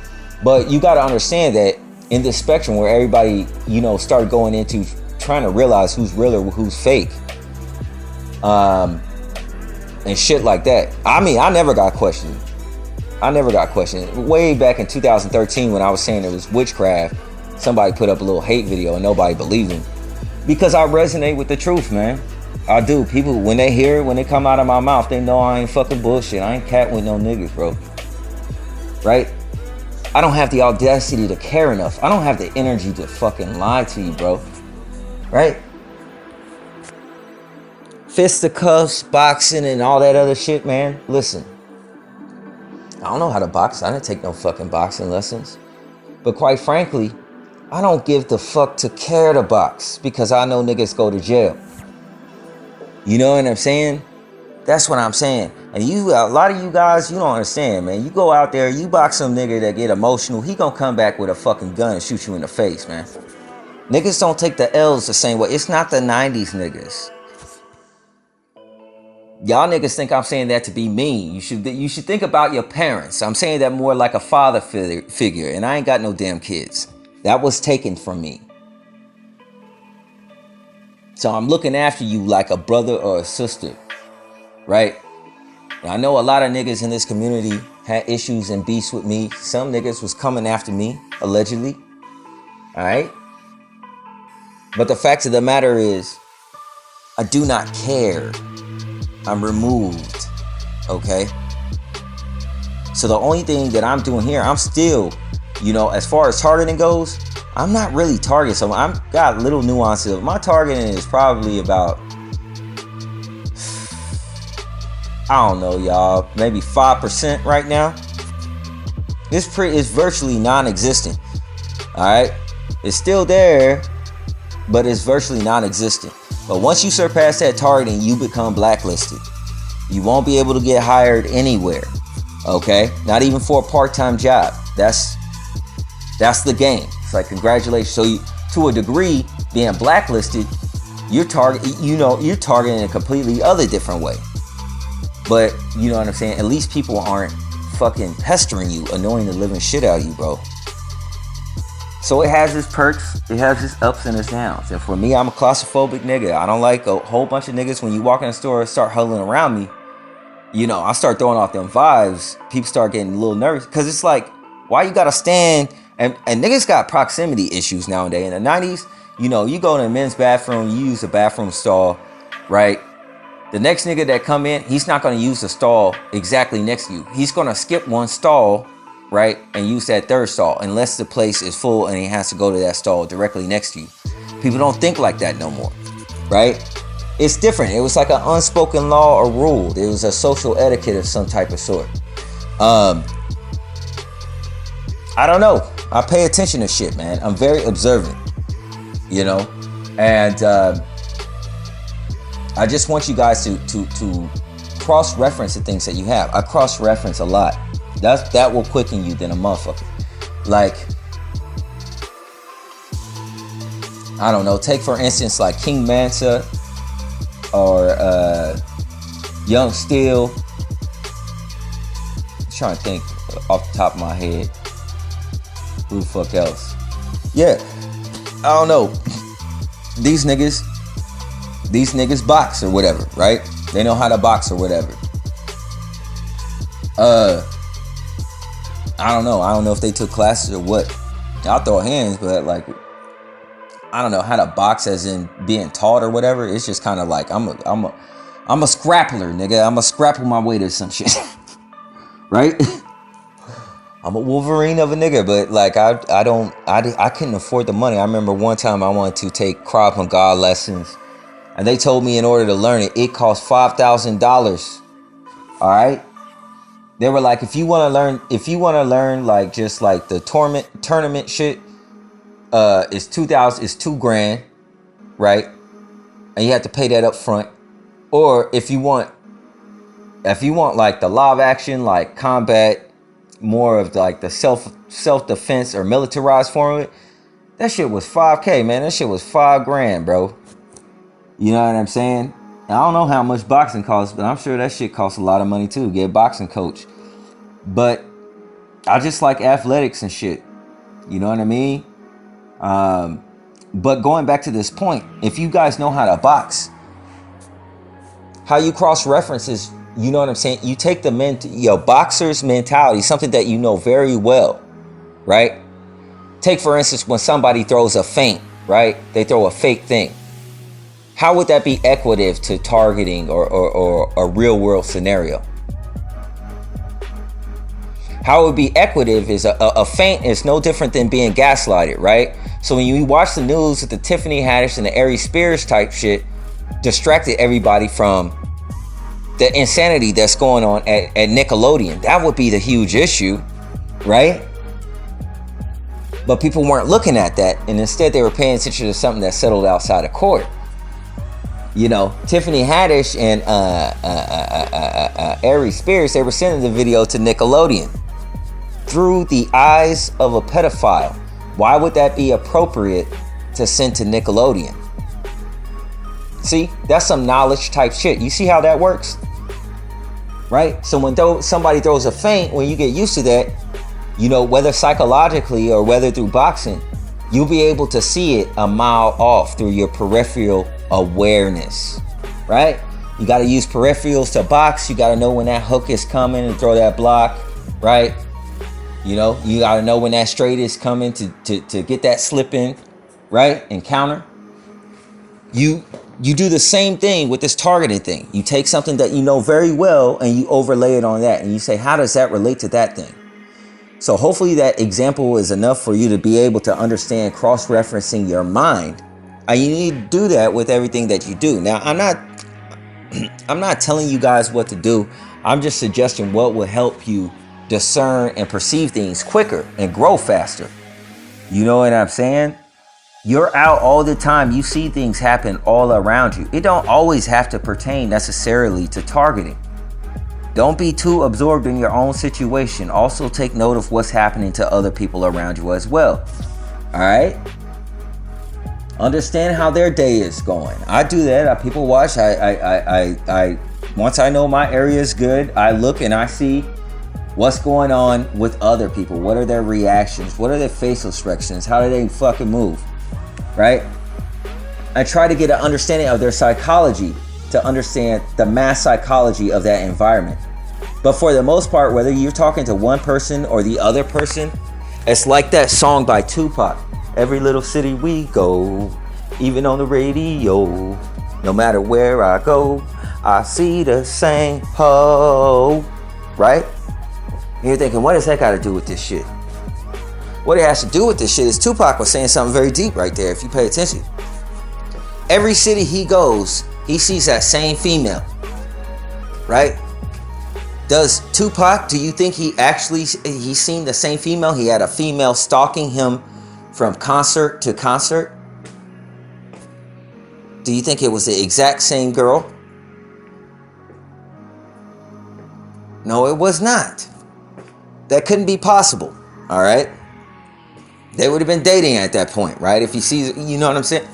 But you got to understand that in this spectrum where everybody, started going into trying to realize who's real or who's fake, and shit like that. I mean, I never got questioned. Way back in 2013 when I was saying it was witchcraft, somebody put up a little hate video and nobody believed him. Because I resonate with the truth, man. I do. People, when they hear it, when they come out of my mouth, they know I ain't fucking bullshit. I ain't cat with no niggas, bro. Right? I don't have the audacity to care enough. I don't have the energy to fucking lie to you, bro. Right? Fisticuffs, boxing, and all that other shit, man. Listen. I don't know how to box. I didn't take no fucking boxing lessons. But quite frankly, I don't give the fuck to care to box because I know niggas go to jail. You know what I'm saying? That's what I'm saying. And a lot of you guys, you don't understand, man. You go out there, you box some nigga that get emotional, he gonna come back with a fucking gun and shoot you in the face, man. Niggas don't take the L's the same way. It's not the 90s niggas. Y'all niggas think I'm saying that to be mean. You should think about your parents. I'm saying that more like a father figure, and I ain't got no damn kids. That was taken from me. So I'm looking after you like a brother or a sister, right? Now, I know a lot of niggas in this community had issues and beefs with me. Some niggas was coming after me, allegedly. All right? But the fact of the matter is, I do not care. I'm removed, okay? So the only thing that I'm doing here, I'm still You know, as far as targeting goes, I'm not really targeting. So I've got little nuances. My targeting is probably about, I don't know, y'all, maybe 5% right now. It's virtually non-existent. All right, it's still there, but it's virtually non-existent. But once you surpass that targeting, you become blacklisted. You won't be able to get hired anywhere. Okay, not even for a part-time job. That's the game. It's like, congratulations. So you, to a degree, being blacklisted, you're targeting in a completely other different way. But you know what I'm saying? At least people aren't fucking pestering you, annoying the living shit out of you, bro. So it has its perks, it has its ups and its downs. And for me, I'm a claustrophobic nigga. I don't like a whole bunch of niggas. When you walk in the store and start huddling around me, you know, I start throwing off them vibes. People start getting a little nervous, because it's like, why you gotta stand? And niggas got proximity issues nowadays. In the 90s, you know, you go to a men's bathroom, you use a bathroom stall, right? The next nigga that come in, he's not gonna use the stall exactly next to you. He's gonna skip one stall, right, and use that third stall, unless the place is full and he has to go to that stall directly next to you. People don't think like that no more, right? It's different. It was like an unspoken law or rule. It was a social etiquette of some type of sort. I don't know. I pay attention to shit, man. I'm very observant, you know, and I just want you guys to cross-reference the things that you have. I cross-reference a lot. That will quicken you than a motherfucker. Like, I don't know. Take for instance, like King Mansa or Young Steel. I'm trying to think off the top of my head. Who the fuck else? Yeah, I don't know. These niggas box or whatever, right? They know how to box or whatever. I don't know. I don't know if they took classes or what. I'll throw hands, but like, I don't know how to box as in being taught or whatever. It's just kind of like, I'm a scrappler, nigga. I'm a scrapple my way to some shit. Right? I'm a Wolverine of a nigga, but like, I couldn't afford the money. I remember one time I wanted to take Krav Maga lessons, and they told me in order to learn it, it cost $5,000. All right. They were like, if you want to learn like just like the tournament shit, it's $2,000, right? And you have to pay that up front. Or if you want like the live action, like combat, more of like the self-defense or militarized form of it, that shit was $5,000, man. That shit was $5,000, bro. You know what I'm saying? I don't know how much boxing costs, but I'm sure that shit costs a lot of money too. Get a boxing coach. But I just like athletics and shit. You know what I mean? But going back to this point, if you guys know how to box, how you cross-reference is, you know what I'm saying? You take the boxer's mentality, something that you know very well, right? Take, for instance, when somebody throws a feint, right? They throw a fake thing. How would that be equative to targeting or a real-world scenario? How it would be equative is a feint is no different than being gaslighted, right? So when you watch the news with the Tiffany Haddish and the Aries Spears type shit, distracted everybody from the insanity that's going on at Nickelodeon. That would be the huge issue, right? But people weren't looking at that, and instead they were paying attention to something that settled outside of court. You know, Tiffany Haddish and Aries Spears, they were sending the video to Nickelodeon through the eyes of a pedophile. Why would that be appropriate to send to Nickelodeon? See, that's some knowledge type shit. You see how that works? Right? So when somebody throws a feint, when you get used to that, you know, whether psychologically or whether through boxing, you'll be able to see it a mile off through your peripheral awareness, right? You got to use peripherals to box. You got to know when that hook is coming and throw that block, right? You know, you got to know when that straight is coming to get that slip in, right? And counter. You do the same thing with this targeted thing. You take something that you know very well and you overlay it on that. And you say, how does that relate to that thing? So hopefully that example is enough for you to be able to understand cross-referencing your mind. And you need to do that with everything that you do. Now, I'm not telling you guys what to do. I'm just suggesting what will help you discern and perceive things quicker and grow faster. You know what I'm saying? You're out all the time. You see things happen all around you. It don't always have to pertain necessarily to targeting. Don't be too absorbed in your own situation. Also take note of what's happening to other people around you as well. All right? Understand how their day is going. I do that. People watch. I once I know my area is good, I look and I see what's going on with other people. What are their reactions? What are their facial expressions? How do they fucking move? Right? I try to get an understanding of their psychology to understand the mass psychology of that environment. But for the most part, whether you're talking to one person or the other person, it's like that song by Tupac. Every little city we go, even on the radio, no matter where I go, I see the same hoe. Right? And you're thinking, what does that got to do with this shit? What it has to do with this shit is Tupac was saying something very deep right there, if you pay attention. Every city he goes, he sees that same female. Right? Does Tupac, do you think he's seen the same female? He had a female stalking him from concert to concert? Do you think it was the exact same girl? No, it was not. That couldn't be possible. All right? They would have been dating at that point, right? If he sees, you know what I'm saying?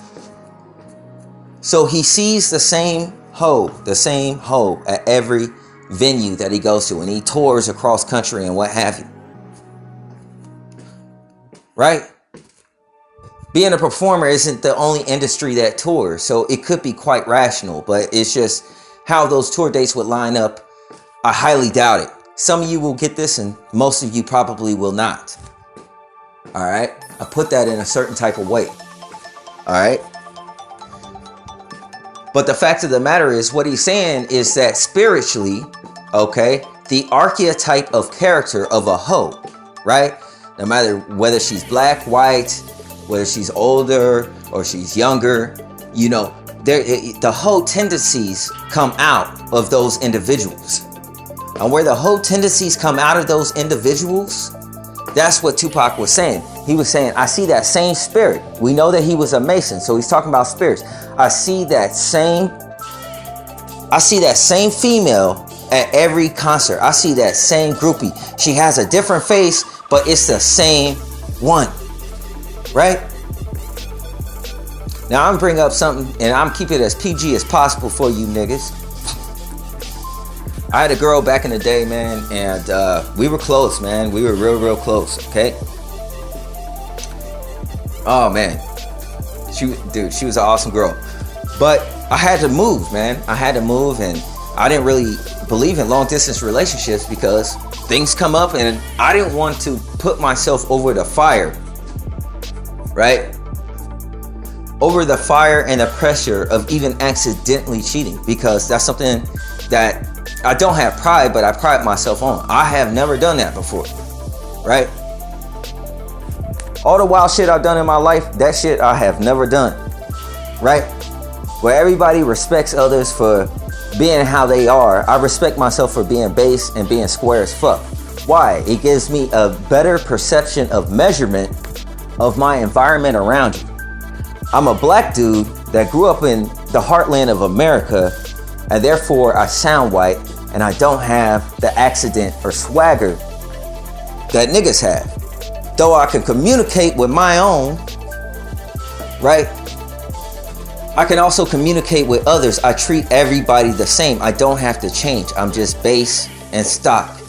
So he sees the same hoe at every venue that he goes to, and he tours across country and what have you. Right? Being a performer isn't the only industry that tours, so it could be quite rational, but it's just how those tour dates would line up. I highly doubt it. Some of you will get this and most of you probably will not. All right? I put that in a certain type of way. All right? But the fact of the matter is, what he's saying is that spiritually, okay, the archetype of character of a hoe, right? No matter whether she's black, white, whether she's older or she's younger, you know, the hoe tendencies come out of those individuals. And where the hoe tendencies come out of those individuals, that's what Tupac was saying. He was saying, I see that same spirit. We know that he was a Mason, so he's talking about spirits. I see that same female at every concert. I see that same groupie. She has a different face, but it's the same one. Right? Now I'm bringing up something, and I'm keeping it as PG as possible for you niggas. I had a girl back in the day, man, and we were close, man. We were real close, okay? Oh, man. She was an awesome girl. But I had to move, man. I had to move, and I didn't really believe in long-distance relationships because things come up, and I didn't want to put myself over the fire, right? Over the fire and the pressure of even accidentally cheating, because that's something that I don't have pride, but I pride myself on. I have never done that before, right? All the wild shit I've done in my life, that shit I have never done, right? Where everybody respects others for being how they are, I respect myself for being base and being square as fuck. Why? It gives me a better perception of measurement of my environment around you. I'm a black dude that grew up in the heartland of America, and therefore I sound white, and I don't have the accident or swagger that niggas have. Though I can communicate with my own, right? I can also communicate with others. I treat everybody the same. I don't have to change. I'm just base and stock.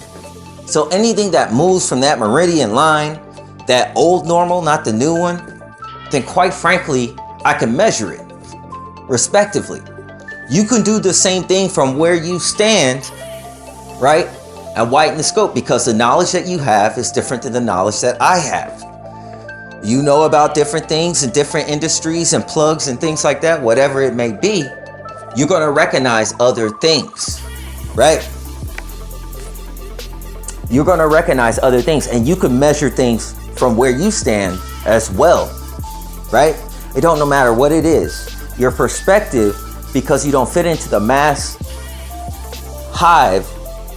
So anything that moves from that meridian line, that old normal, not the new one, then quite frankly, I can measure it respectively. You can do the same thing from where you stand, right? And widen the scope, because the knowledge that you have is different than the knowledge that I have. You know about different things and different industries and plugs and things like that, whatever it may be, you're going to recognize other things, right? you're going to recognize other things, and you can measure things from where you stand as well, right? It don't no matter what it is. Your perspective, because you don't fit into the mass hive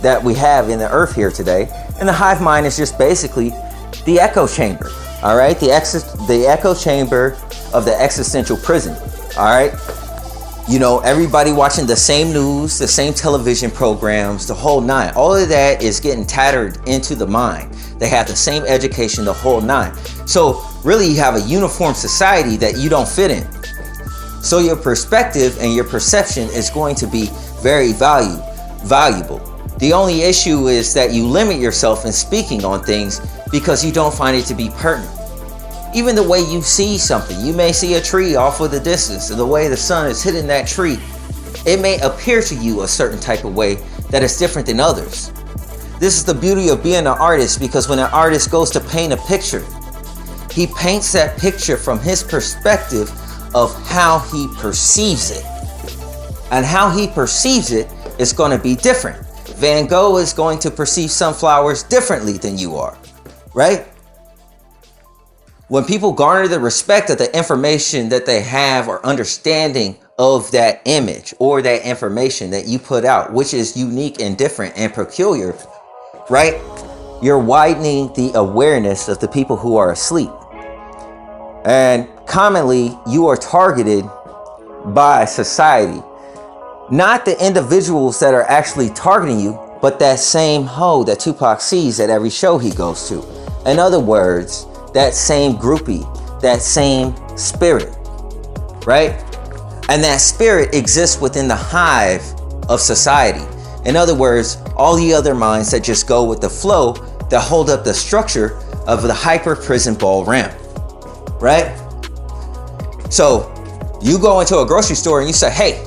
that we have in the earth here today. And the hive mind is just basically the echo chamber, all right? The echo chamber of the existential prison, all right? You know, everybody watching the same news, the same television programs, the whole nine. All of that is getting tattered into the mind. They have the same education, the whole nine. So really you have a uniform society that you don't fit in. So your perspective and your perception is going to be very valuable. The only issue is that you limit yourself in speaking on things because you don't find it to be pertinent. Even the way you see something, you may see a tree off of the distance, and the way the sun is hitting that tree, it may appear to you a certain type of way that is different than others. This is the beauty of being an artist, because when an artist goes to paint a picture, he paints that picture from his perspective of how he perceives it. And how he perceives it is going to be different. Van Gogh is going to perceive sunflowers differently than you are, right? When people garner the respect of the information that they have or understanding of that image or that information that you put out, which is unique and different and peculiar, right? You're widening the awareness of the people who are asleep. And commonly, you are targeted by society. Not the individuals that are actually targeting you, but that same hoe that Tupac sees at every show he goes to. In other words, that same groupie, that same spirit, right? And that spirit exists within the hive of society. In other words, all the other minds that just go with the flow, that hold up the structure of the hyper prison ball ramp, right? So you go into a grocery store and you say, hey,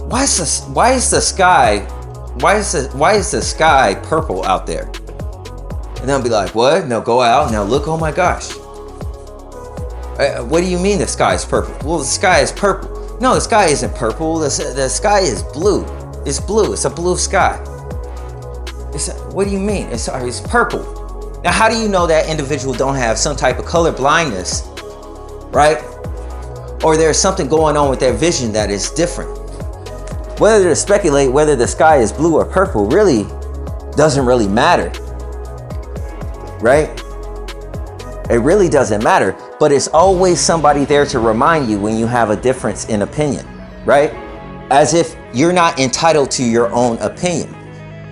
why is the sky purple out there? And they'll be like, what? No, go out. Now look, oh my gosh. What do you mean the sky is purple? Well, the sky is purple. No, the sky isn't purple. The sky is blue. It's blue. It's a blue sky. What do you mean? It's purple. Now, how do you know that individual don't have some type of color blindness, right? Or there's something going on with their vision that is different? Whether to speculate whether the sky is blue or purple really doesn't really matter, right? It really doesn't matter, but it's always somebody there to remind you when you have a difference in opinion, right? As if you're not entitled to your own opinion.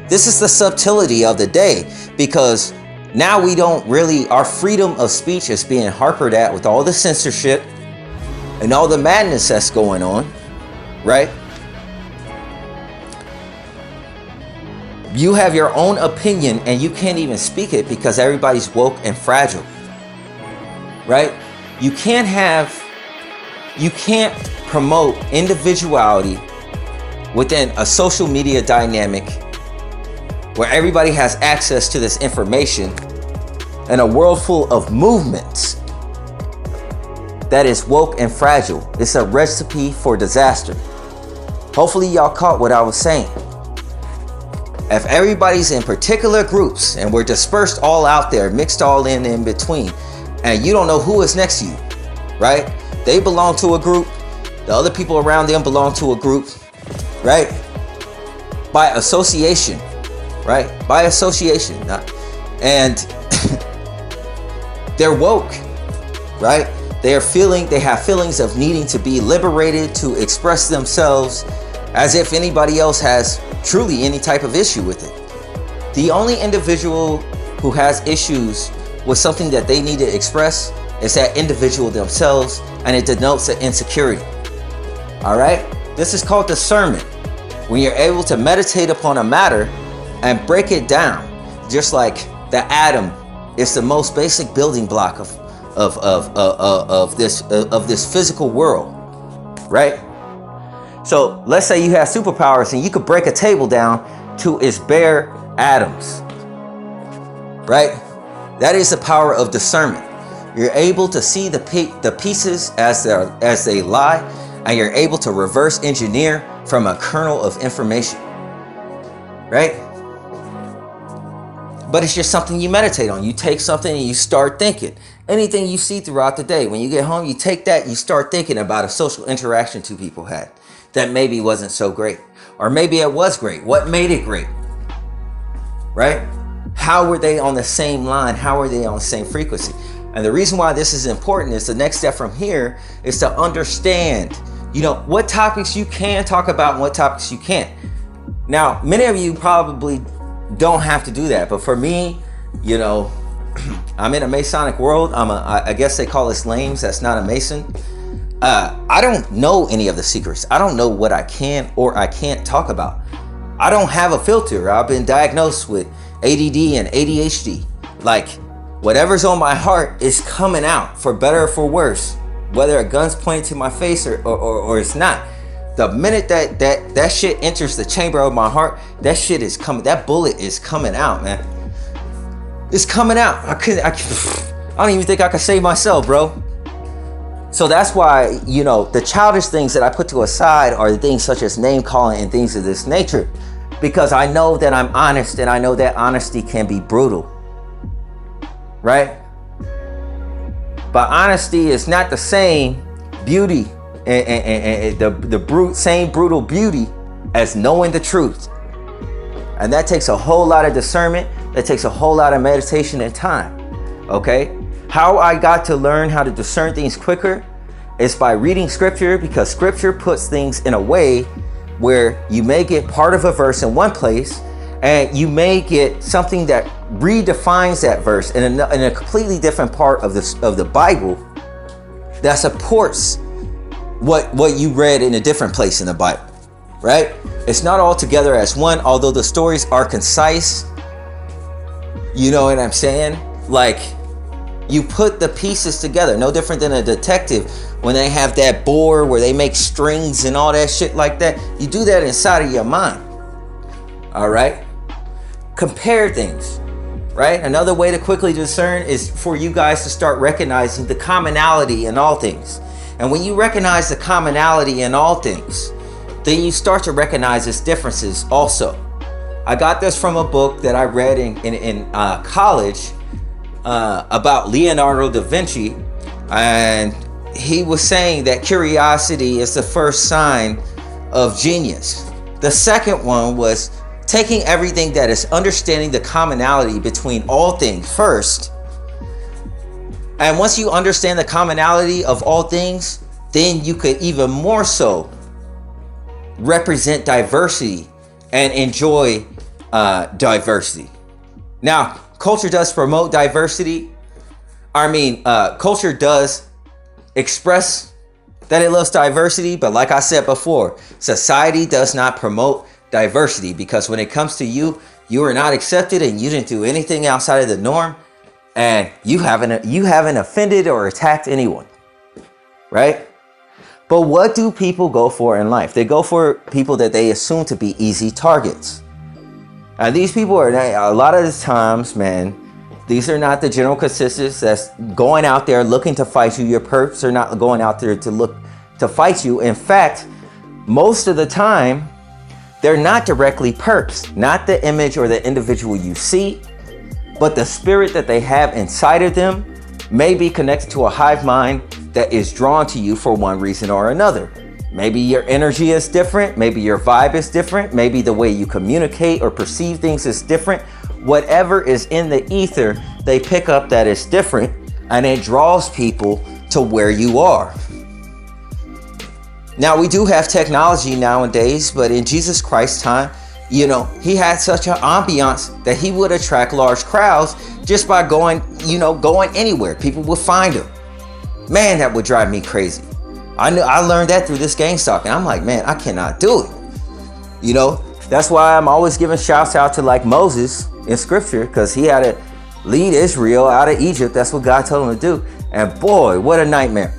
This is the subtlety of the day, because now we don't really, our freedom of speech is being harpered at with all the censorship and all the madness that's going on, right? You have your own opinion and you can't even speak it because everybody's woke and fragile, right? You can't promote individuality within a social media dynamic where everybody has access to this information in a world full of movements that is woke and fragile. It's a recipe for disaster. Hopefully y'all caught what I was saying. If everybody's in particular groups and we're dispersed all out there, mixed all in between, and you don't know who is next to you, right? They belong to a group. The other people around them belong to a group, right? By association, right? By association. And they're woke, right? They have feelings of needing to be liberated, to express themselves, as if anybody else has truly any type of issue with it. The only individual who has issues with something that they need to express is that individual themselves, and it denotes an insecurity. All right? This is called discernment. When you're able to meditate upon a matter and break it down, just like the atom is the most basic building block of this physical world, right? So let's say you have superpowers and you could break a table down to its bare atoms, right? That is the power of discernment. You're able to see the pieces as they lie, and you're able to reverse engineer from a kernel of information, right? But it's just something you meditate on. You take something and you start thinking. Anything you see throughout the day, when you get home, you take that, you start thinking about a social interaction two people had that maybe wasn't so great. Or maybe it was great. What made it great? Right? How were they on the same line? How were they on the same frequency? And the reason why this is important is the next step from here is to understand, what topics you can talk about and what topics you can't. Now, many of you probably don't have to do that. But for me, I'm in a Masonic world. I guess they call us lames. That's not a Mason. I don't know any of the secrets. I don't know what I can or I can't talk about. I don't have a filter. I've been diagnosed with ADD and ADHD. Like, whatever's on my heart is coming out, for better or for worse, whether a gun's pointed to my face or it's not. The minute that shit enters the chamber of my heart, that shit is coming. That bullet is coming out, man. It's coming out. I don't even think I could save myself, bro. So that's why, the childish things that I put to a side are the things such as name calling and things of this nature, because I know that I'm honest, and I know that honesty can be brutal, right? But honesty is not the same beauty and the same brutal beauty as knowing the truth. And that takes a whole lot of discernment. That takes a whole lot of meditation and time. Okay? How I got to learn how to discern things quicker is by reading scripture, because scripture puts things in a way where you may get part of a verse in one place and you may get something that redefines that verse in a completely different part of the Bible that supports what you read in a different place in the Bible, right? It's not all together as one, although the stories are concise. You know what I'm saying? Like, you put the pieces together, no different than a detective when they have that board where they make strings and all that shit like that. You do that inside of your mind. All right? Compare things, right? Another way to quickly discern is for you guys to start recognizing the commonality in all things. And when you recognize the commonality in all things, then you start to recognize its differences also. I got this from a book that I read in college about Leonardo da Vinci, and he was saying that curiosity is the first sign of genius. The second one was taking everything that is understanding the commonality between all things first. And once you understand the commonality of all things, then you could even more so represent diversity and enjoy diversity. Now, culture does promote diversity. Culture does express that it loves diversity, but like I said before, society does not promote diversity, because when it comes to you are not accepted and you didn't do anything outside of the norm, and you haven't offended or attacked anyone, right? But what do people go for in life? They go for people that they assume to be easy targets. And these people are, a lot of the times, man, these are not the general consensus that's going out there looking to fight you. Your perps are not going out there to look to fight you. In fact, most of the time, they're not directly perps, not the image or the individual you see, but the spirit that they have inside of them may be connected to a hive mind that is drawn to you for one reason or another. Maybe your energy is different. Maybe your vibe is different. Maybe the way you communicate or perceive things is different. Whatever is in the ether, they pick up that is different, and it draws people to where you are. Now, we do have technology nowadays, but in Jesus Christ's time, he had such an ambiance that he would attract large crowds just by going anywhere. People would find him. Man, that would drive me crazy. I learned that through this gang stalking. I'm like, man, I cannot do it. That's why I'm always giving shouts out to like Moses in scripture, because he had to lead Israel out of Egypt. That's what God told him to do. And boy, what a nightmare.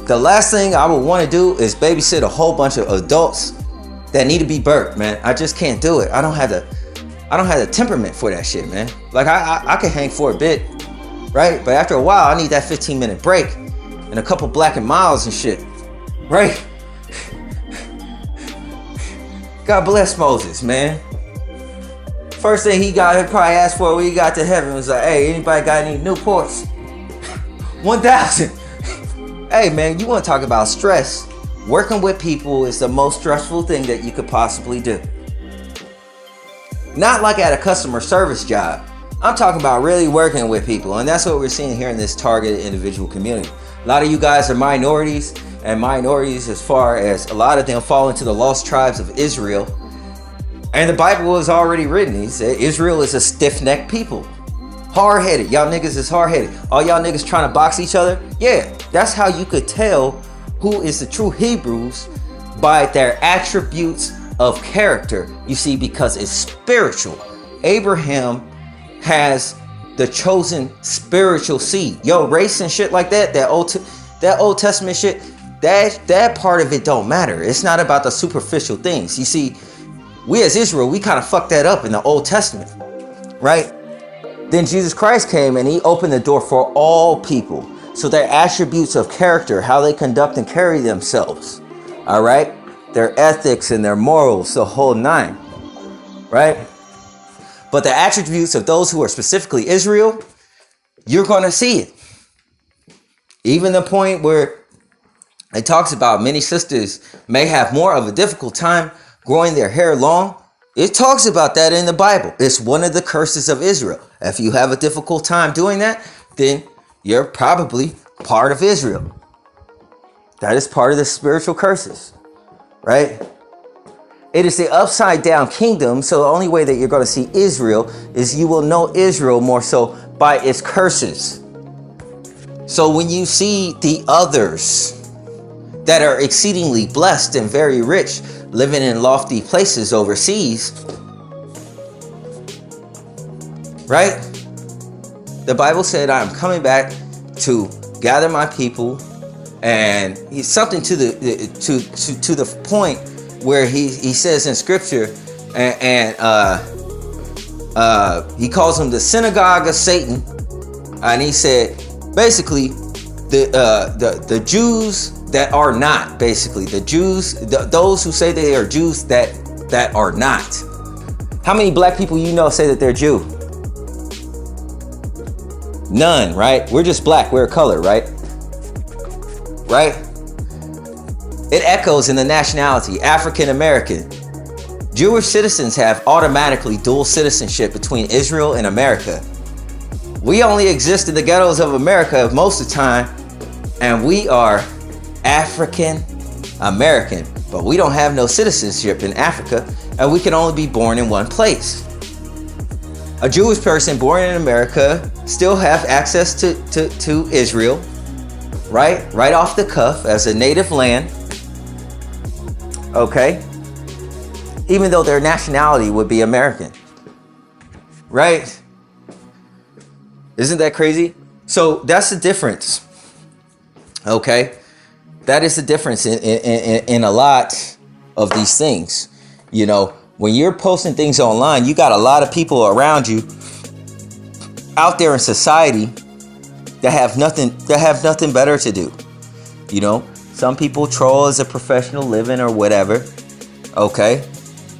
The last thing I would want to do is babysit a whole bunch of adults that need to be birthed, man. I just can't do it. I don't have the temperament for that shit, man. Like I can hang for a bit, right? But after a while, I need that 15-minute break and a couple Black and Miles and shit, right? God bless Moses, man. First thing he probably asked for when he got to heaven was like, hey, anybody got any Newports? 1,000. Hey, man, you want to talk about stress? Working with people is the most stressful thing that you could possibly do. Not like at a customer service job. I'm talking about really working with people. And that's what we're seeing here in this targeted individual community. A lot of you guys are minorities, and minorities as far as a lot of them fall into the lost tribes of Israel. And the Bible was already written. He said Israel is a stiff-necked people. Hard-headed. Y'all niggas is hard-headed. All y'all niggas trying to box each other. Yeah, that's how you could tell who is the true Hebrews, by their attributes of character. You see, because it's spiritual. Abraham has the chosen spiritual seed. Yo, race and shit like that, that Old Testament shit, that part of it don't matter. It's not about the superficial things. You see, we as Israel, we kind of fucked that up in the Old Testament, right? Then Jesus Christ came and he opened the door for all people. So their attributes of character, how they conduct and carry themselves, all right? Their ethics and their morals, the whole nine, right? But the attributes of those who are specifically Israel, you're going to see it. Even the point where it talks about many sisters may have more of a difficult time growing their hair long. It talks about that in the Bible. It's one of the curses of Israel. If you have a difficult time doing that, then you're probably part of Israel. That is part of the spiritual curses, right? It is the upside down kingdom. So the only way that you're going to see Israel is you will know Israel more so by its curses. So when you see the others that are exceedingly blessed and very rich, living in lofty places overseas, right? The Bible said, I'm coming back to gather my people, and he's something to the point where he says in scripture, and he calls them the synagogue of Satan, and he said basically the Jews that are not, basically the Jews, those who say they are Jews that are not. How many black people you know say that they're Jew? None, right? We're just black. We're a color, right? Right? It echoes in the nationality, African American. Jewish citizens have automatically dual citizenship between Israel and America. We only exist in the ghettos of America most of the time, and we are African American, but we don't have no citizenship in Africa, and we can only be born in one place. A Jewish person born in America still have access to Israel, right? Right off the cuff as a native land. Okay? Even though their nationality would be American. Right? Isn't that crazy? So that's the difference. Okay? That is the difference in a lot of these things. You know, when you're posting things online, you got a lot of people around you out there in society that have nothing better to do. You know, some people troll as a professional living or whatever. Okay?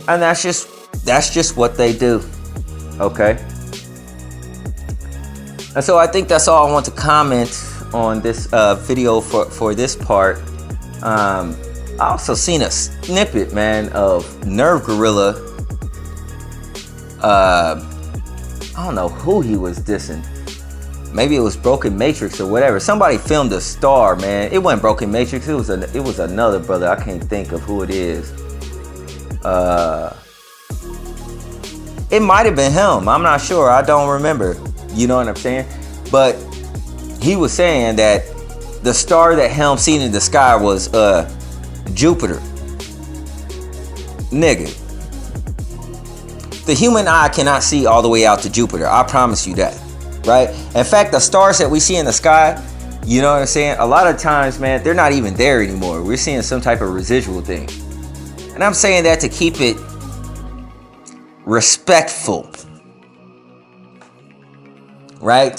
And that's just what they do. Okay? And so I think that's all I want to comment on this video for this part. I also seen a snippet, man, of Nerve Gorilla. I don't know who he was dissing. Maybe it was Broken Matrix or whatever. Somebody filmed a star, man. It wasn't Broken Matrix. It was another brother. I can't think of who it is. It might have been him. I'm not sure. I don't remember. You know what I'm saying? But he was saying that the star that Helm seen in the sky was Jupiter. Nigga. The human eye cannot see all the way out to Jupiter. I promise you that. Right? In fact, the stars that we see in the sky, you know what I'm saying? A lot of times, man, they're not even there anymore. We're seeing some type of residual thing. And I'm saying that to keep it respectful. Right?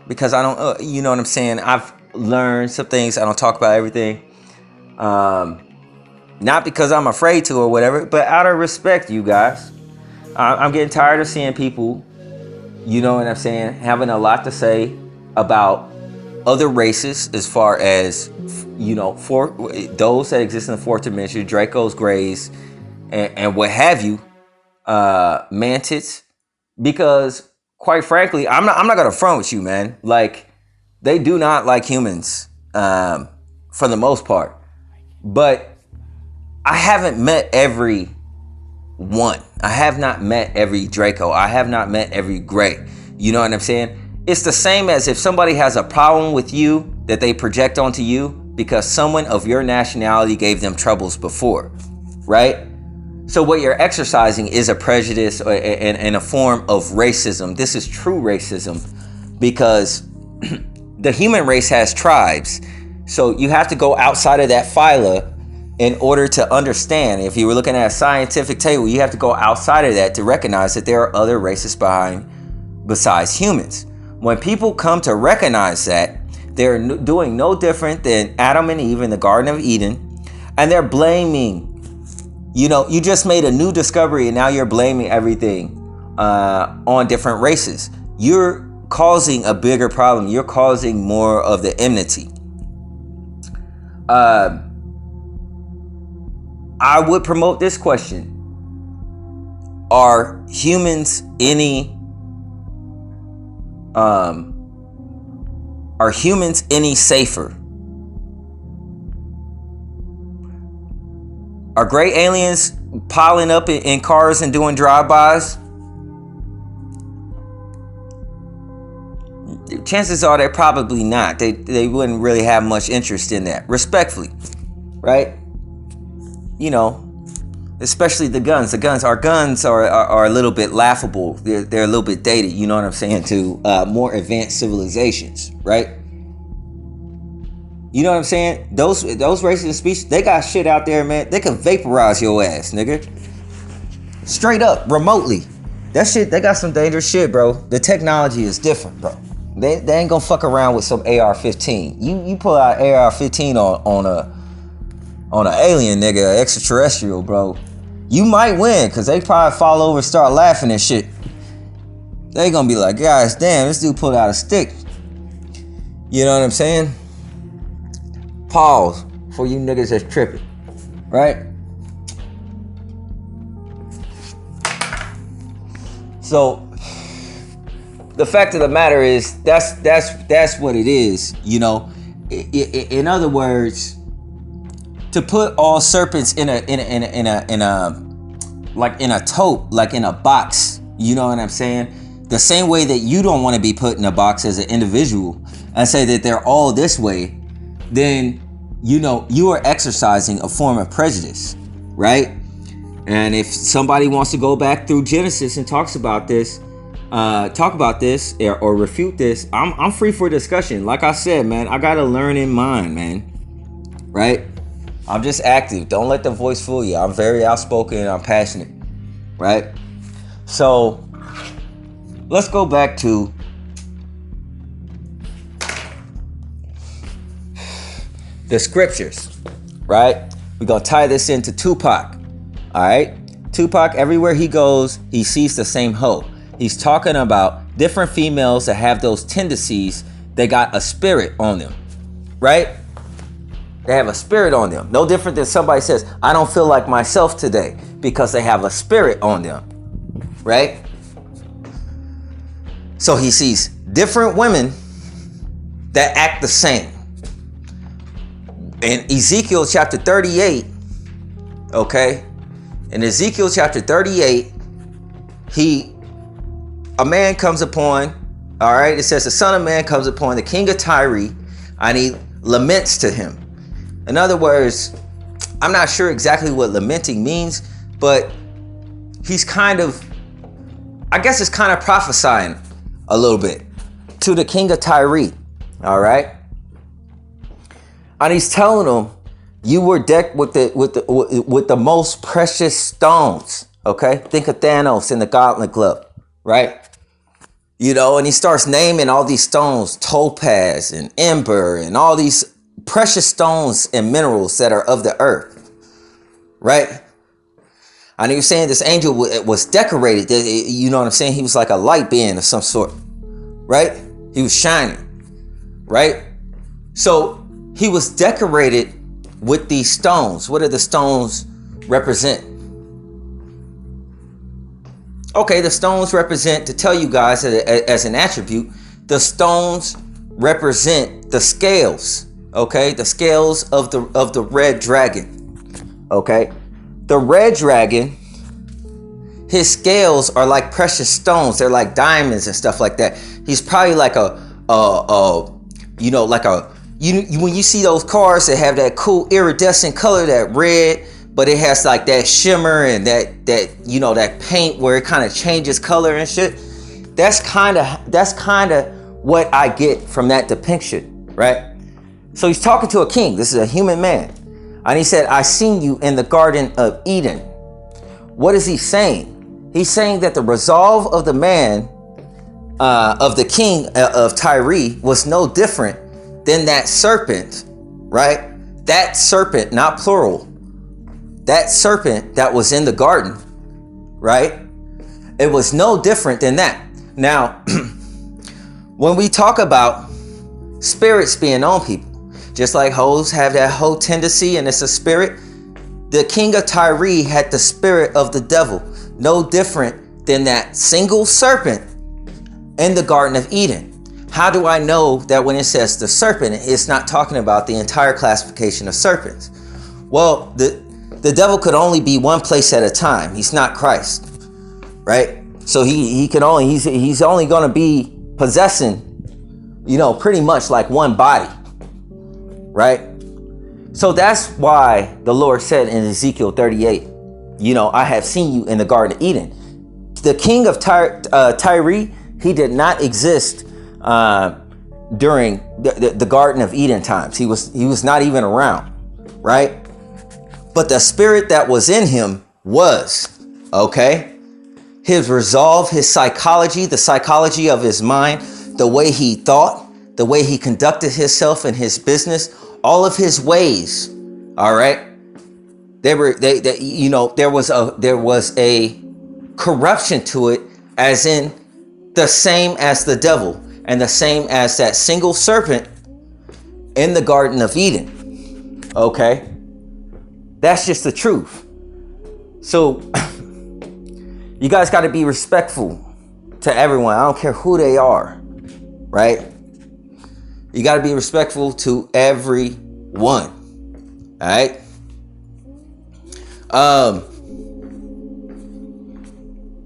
Because I don't, you know what I'm saying? I've learned some things. I don't talk about everything. Not because I'm afraid to or whatever, but out of respect, you guys. I'm getting tired of seeing people, you know what I'm saying, having a lot to say about other races as far as, you know, for those that exist in the fourth dimension, Dracos, Greys, and what have you, Mantids, because quite frankly, I'm not gonna front with you, man. Like, they do not like humans, for the most part. But I haven't met every one. I have not met every Draco. I have not met every Grey. You know what I'm saying? It's the same as if somebody has a problem with you that they project onto you because someone of your nationality gave them troubles before, right? So what you're exercising is a prejudice and a form of racism. This is true racism because the human race has tribes. So you have to go outside of that phyla in order to understand. If you were looking at a scientific table, you have to go outside of that to recognize that there are other races besides humans. When people come to recognize that, they're doing no different than Adam and Eve in the Garden of Eden, and they're blaming, you know, you just made a new discovery and now you're blaming everything on different races. You're causing a bigger problem. You're causing more of the enmity. I would promote this question. Are humans any safer? Are gray aliens piling up in cars and doing drive-bys? Chances are they're probably not. They wouldn't really have much interest in that. Respectfully, right? You know, especially the guns. Our guns are a little bit laughable. They're a little bit dated, you know what I'm saying, to more advanced civilizations, right? You know what I'm saying? Those races and species, they got shit out there, man. They can vaporize your ass, nigga. Straight up, remotely. That shit, they got some dangerous shit, bro. The technology is different, bro. They ain't gonna fuck around with some AR-15. You pull out AR-15 on an alien, nigga, extraterrestrial, bro. You might win, cause they probably fall over and start laughing and shit. They gonna be like, guys, damn, this dude pulled out a stick. You know what I'm saying? Pause for you niggas that's tripping, right? So the fact of the matter is that's what it is, you know. In other words, to put all serpents in a like in a tote, like in a box, you know what I'm saying? The same way that you don't want to be put in a box as an individual and say that they're all this way, then you know you are exercising a form of prejudice, right? And if somebody wants to go back through Genesis and talk about this or refute this, I'm free for discussion. Like I said, man, I got a learning mind, man, right? I'm just active. Don't let the voice fool you. I'm very outspoken and I'm passionate, right? So let's go back to the scriptures, right? We're going to tie this into Tupac, all right? Tupac, everywhere he goes, he sees the same hoe. He's talking about different females that have those tendencies. They got a spirit on them, right? They have a spirit on them. No different than somebody says, I don't feel like myself today, because they have a spirit on them, right? So he sees different women that act the same. In Ezekiel chapter 38, okay? In Ezekiel chapter 38, a man comes upon, all right? It says the son of man comes upon the king of Tyre, and he laments to him. In other words, I'm not sure exactly what lamenting means, but he's kind of, I guess it's kind of prophesying a little bit to the king of Tyre, all right? And he's telling him, you were decked with the most precious stones, okay? Think of Thanos in the Gauntlet Glove, right? You know, and he starts naming all these stones, topaz and ember and all these precious stones and minerals that are of the earth, right? And he was saying this angel was decorated. You know what I'm saying? He was like a light being of some sort, right? He was shining, right? So he was decorated with these stones. What do the stones represent? Okay, the stones represent, to tell you guys as an attribute, the stones represent the scales, okay? The scales of the red dragon, okay? The red dragon, his scales are like precious stones. They're like diamonds and stuff like that. He's probably like when you see those cars that have that cool iridescent color, that red, but it has like that shimmer and that paint where it kind of changes color and shit. That's kind of what I get from that depiction, right? So he's talking to a king. This is a human man. And he said, I seen you in the Garden of Eden. What is he saying? He's saying that the resolve of the man, of the king of Tyre, was no different than that serpent, right? That serpent, not plural. That serpent that was in the garden, right? It was no different than that. Now, when we talk about spirits being on people, just like hoes have that hoe tendency and it's a spirit, the king of Tyre had the spirit of the devil, no different than that single serpent in the Garden of Eden. How do I know that when it says the serpent, it's not talking about the entire classification of serpents? Well, the devil could only be one place at a time. He's not Christ, right? So he's only going to be possessing, pretty much like one body, right? So that's why the Lord said in Ezekiel 38, I have seen you in the Garden of Eden. The king of Tyre, he did not exist during the Garden of Eden times. He was not even around, right? But the spirit that was in him was, okay? His resolve, his psychology, the psychology of his mind, the way he thought, the way he conducted himself and his business, all of his ways, all right? There was a corruption to it, as in the same as the devil and the same as that single serpent in the Garden of Eden, okay? That's just the truth. So you guys got to be respectful to everyone. I don't care who they are, right? You got to be respectful to everyone, all right?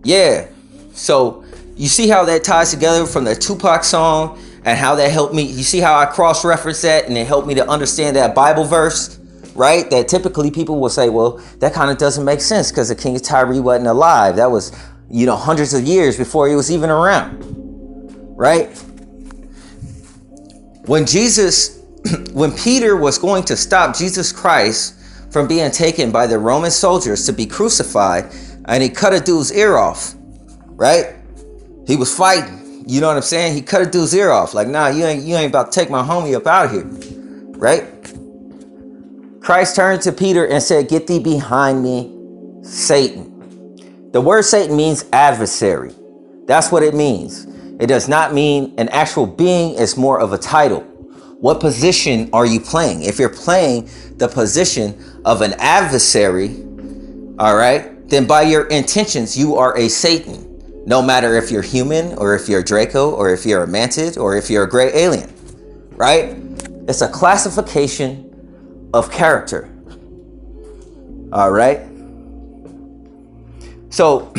Yeah. So you see how that ties together from the Tupac song and how that helped me. You see how I cross-reference that and it helped me to understand that Bible verse, right? That typically people will say, well, that kind of doesn't make sense because the king of Tyre wasn't alive. That was, hundreds of years before he was even around, right? When Peter was going to stop Jesus Christ from being taken by the Roman soldiers to be crucified, and he cut a dude's ear off, right? He was fighting, you know what I'm saying? He cut a dude's ear off. Like, nah, you ain't about to take my homie up out of here, right? Christ turned to Peter and said, get thee behind me, Satan. The word Satan means adversary. That's what it means. It does not mean an actual being. It's more of a title. What position are you playing? If you're playing the position of an adversary, all right, then by your intentions, you are a Satan. No matter if you're human or if you're Draco or if you're a mantid or if you're a gray alien, right? It's a classification of character. All right. So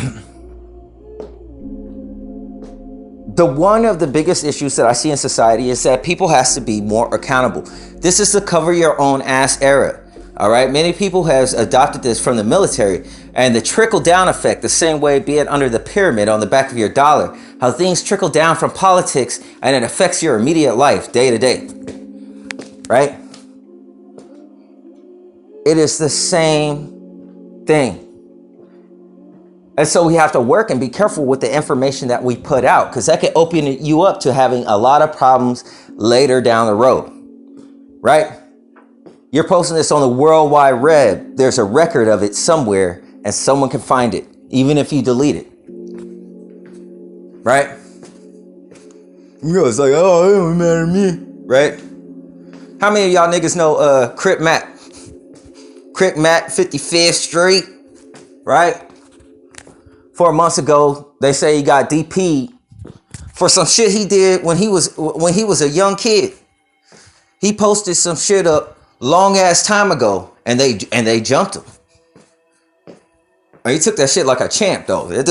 one of the biggest issues that I see in society is that people has to be more accountable. This is the cover your own ass era. All right. Many people have adopted this from the military and the trickle down effect, the same way be it under the pyramid on the back of your dollar, how things trickle down from politics and it affects your immediate life day to day. Right. It is the same thing. And so we have to work and be careful with the information that we put out, because that can open you up to having a lot of problems later down the road, right? You're posting this on the World Wide Web. There's a record of it somewhere, and someone can find it, even if you delete it. Right? You know, it's like, oh, it don't matter to me. Right? How many of y'all niggas know Crip Matt? Crip Matt, 55th Street. Right? 4 months ago, they say he got DP'd for some shit he did when he was a young kid. He posted some shit up long ass time ago, and they jumped him. He took that shit like a champ though. That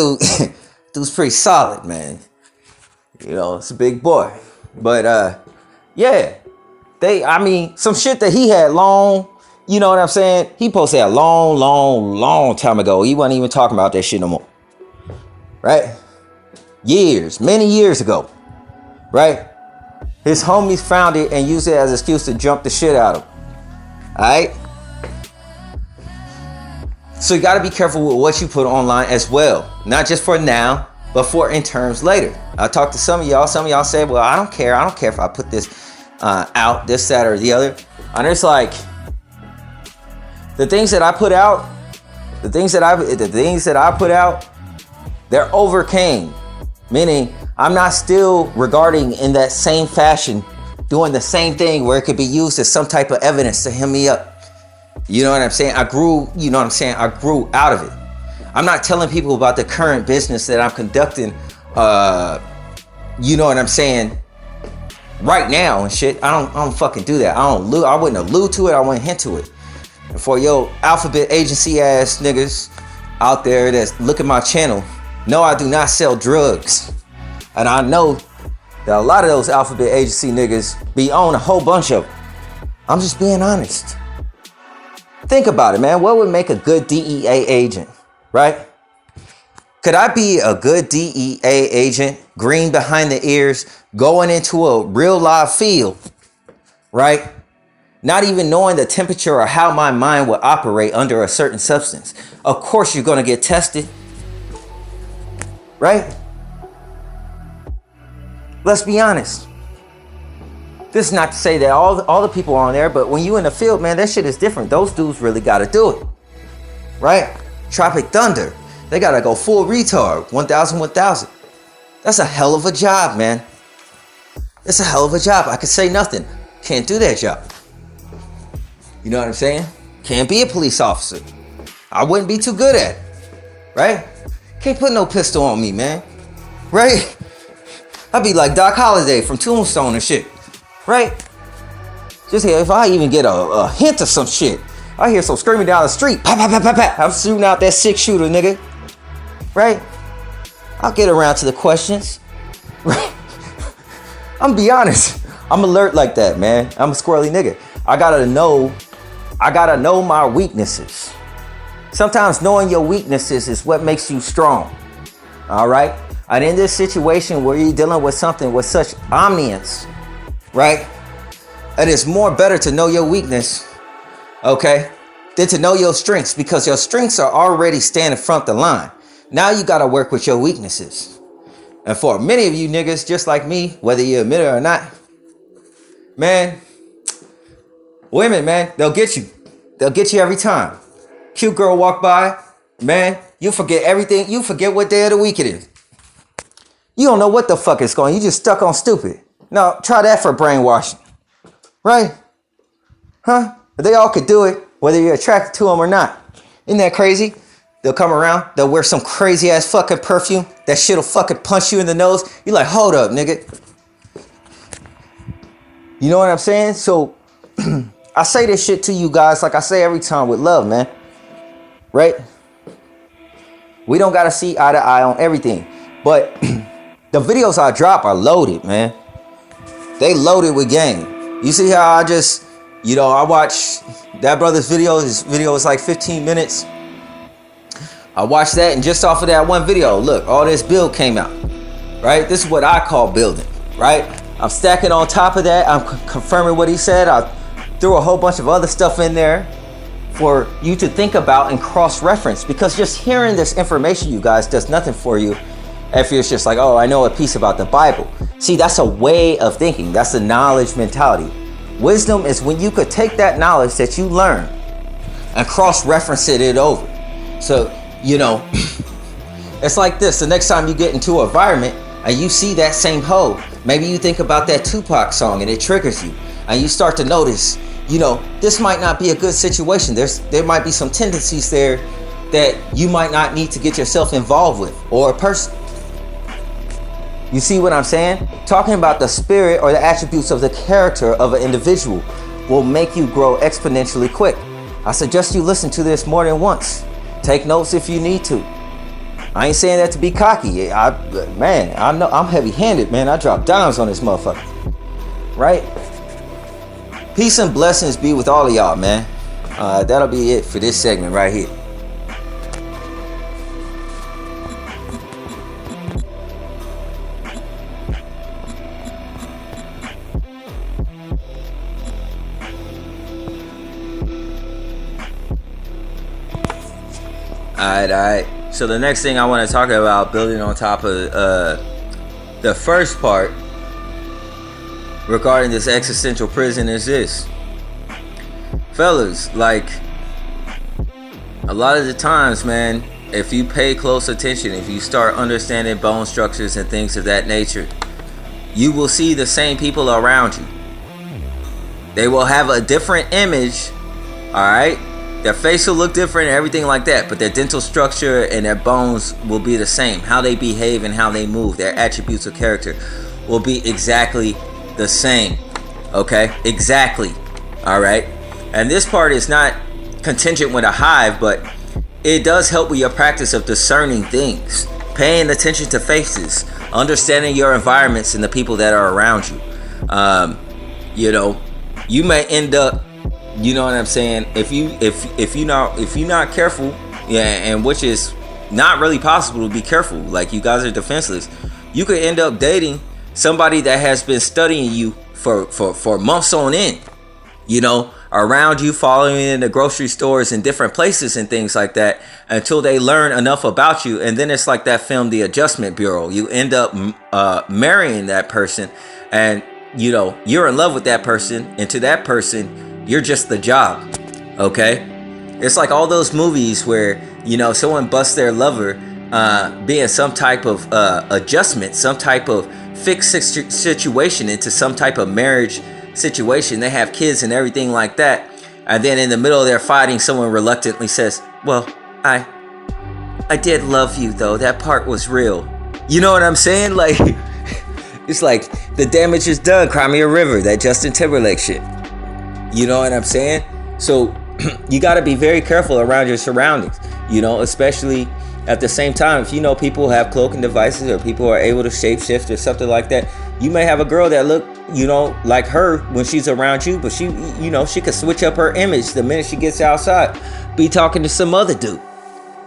dude's pretty solid, man. You know, it's a big boy. But yeah, some shit that he had long, you know what I'm saying? He posted that long time ago. He wasn't even talking about that shit no more. Right? Many years ago. Right? His homies found it and used it as an excuse to jump the shit out of him. Alright? So you gotta be careful with what you put online as well. Not just for now, but for in terms later. I talked to some of y'all. Some of y'all said, well, I don't care if I put this out, this, that, or the other. And it's like, the things that I put out, they're overcame. Meaning, I'm not still regarding in that same fashion, doing the same thing where it could be used as some type of evidence to hem me up. You know what I'm saying? I grew out of it. I'm not telling people about the current business that I'm conducting, you know what I'm saying, right now and shit. I don't fucking do that. I wouldn't allude to it. I wouldn't hint to it. And for yo alphabet agency ass niggas out there that's look at my channel, no, I do not sell drugs. And I know that a lot of those alphabet agency niggas be on a whole bunch of them. I'm just being honest. Think about it, man. What would make a good DEA agent, right? Could I be a good DEA agent, green behind the ears, going into a real live field, right? Not even knowing the temperature or how my mind would operate under a certain substance. Of course, you're going to get tested, right? Let's be honest. This is not to say that all the people are on there, but when you in the field, man, that shit is different. Those dudes really got to do it, right? Tropic Thunder, they got to go full retard, 1,000. That's a hell of a job, man. It's a hell of a job. I could say nothing. Can't do that job. You know what I'm saying? Can't be a police officer. I wouldn't be too good at it, right? Can't put no pistol on me, man, right? I'd be like Doc Holliday from Tombstone and shit. Right? Just here, if I even get a hint of some shit, I hear some screaming down the street. Pop, pop, pop, pop, pop. I'm shooting out that 6-shooter, nigga. Right? I'll get around to the questions. Right? I'm be honest. I'm alert like that, man. I'm a squirrely nigga. I gotta know my weaknesses. Sometimes knowing your weaknesses is what makes you strong. All right? And in this situation where you're dealing with something with such omniscience, right? It is more better to know your weakness, okay, than to know your strengths, because your strengths are already standing front the line. Now you got to work with your weaknesses. And for many of you niggas, just like me, whether you admit it or not, man, women, man, they'll get you. They'll get you every time. Cute girl walk by, man, you forget everything. You forget what day of the week it is. You don't know what the fuck is going on. You just stuck on stupid. No, try that for brainwashing. Right? Huh? They all could do it, whether you're attracted to them or not. Isn't that crazy? They'll come around, they'll wear some crazy ass fucking perfume. That shit'll fucking punch you in the nose. You're like, hold up, nigga. You know what I'm saying? So, I say this shit to you guys like I say every time with love, man. Right? We don't gotta see eye to eye on everything. But the videos I drop are loaded, man. They loaded with game. You see how I just, I watch that brother's video. His video is like 15 minutes. I watched that, and just off of that one video, look, all this build came out, right? This is what I call building, right? I'm stacking on top of that. I'm confirming what he said. I threw a whole bunch of other stuff in there for you to think about and cross-reference, because just hearing this information, you guys, does nothing for you if you're just like, oh, I know a piece about the Bible. See, that's a way of thinking. That's a knowledge mentality. Wisdom is when you could take that knowledge that you learn and cross-reference it over. So, it's like this. The next time you get into an environment and you see that same hoe, maybe you think about that Tupac song and it triggers you. And you start to notice, this might not be a good situation. There might be some tendencies there that you might not need to get yourself involved with, or a person. You see what I'm saying? Talking about the spirit or the attributes of the character of an individual will make you grow exponentially quick. I suggest you listen to this more than once. Take notes if you need to. I ain't saying that to be cocky. I know I'm heavy-handed, man. I drop dimes on this motherfucker. Right? Peace and blessings be with all of y'all, man. That'll be it for this segment right here. All right. So the next thing I want to talk about, building on top of the first part regarding this existential prison, is this. Fellas, like, a lot of the times, man, if you pay close attention, if you start understanding bone structures and things of that nature, you will see the same people around you. They will have a different image, all right? Their face will look different and everything like that, but their dental structure and their bones will be the same. How they behave and how they move, their attributes of character will be exactly the same. Okay? Exactly. All right? And this part is not contingent with a hive, but it does help with your practice of discerning things, paying attention to faces, understanding your environments and the people that are around you. You may end up, you know what I'm saying, if you're not careful, and which is not really possible to be careful, like you guys are defenseless, you could end up dating somebody that has been studying you for months on end, around you, following you in the grocery stores and different places and things like that, until they learn enough about you. And then it's like that film, The Adjustment Bureau. You end up marrying that person, and you're in love with that person, and to that person you're just the job. Okay? It's like all those movies where someone busts their lover being some type of adjustment, some type of fixed situation into some type of marriage situation. They have kids and everything like that, and then in the middle of their fighting, someone reluctantly says, well, I did love you though, that part was real. You know what I'm saying? Like, it's like the damage is done, cry me a river, that Justin Timberlake shit. You know what I'm saying? So you got to be very careful around your surroundings, especially at the same time. If people have cloaking devices, or people are able to shapeshift or something like that, you may have a girl that look, like her when she's around you, but she could switch up her image the minute she gets outside, be talking to some other dude,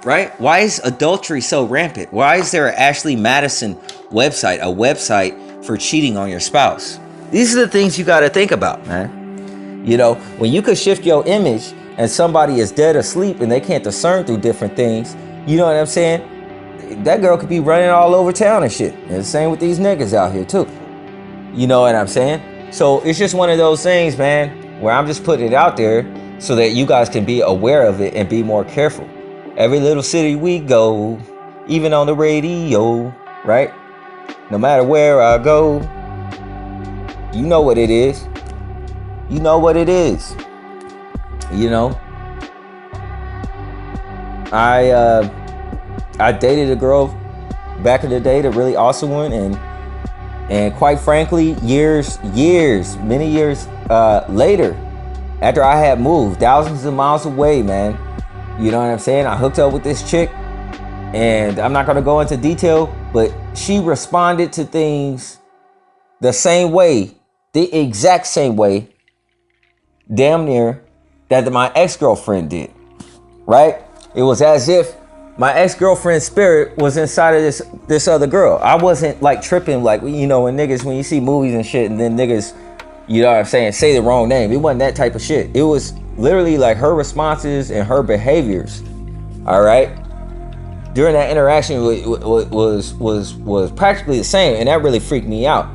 right? Why is adultery so rampant? Why is there an Ashley Madison website, a website for cheating on your spouse? These are the things you got to think about, man. When you could shift your image and somebody is dead asleep and they can't discern through different things, you know what I'm saying? That girl could be running all over town and shit. And the same with these niggas out here too. You know what I'm saying? So it's just one of those things, man, where I'm just putting it out there so that you guys can be aware of it and be more careful. Every little city we go, even on the radio, right? No matter where I go, you know what it is. You know what it is. I dated a girl back in the day, the really awesome one, and quite frankly, many years later, after I had moved thousands of miles away, man, you know what I'm saying, I hooked up with this chick, and I'm not gonna go into detail, but she responded to things the same way, the exact same way, damn near, that my ex-girlfriend did, right? It was as if my ex-girlfriend's spirit was inside of this other girl. I wasn't like tripping, like, when you see movies and shit, and then niggas, you know what I'm saying, say the wrong name. It wasn't that type of shit. It was literally like her responses and her behaviors, all right, during that interaction was practically the same, and that really freaked me out.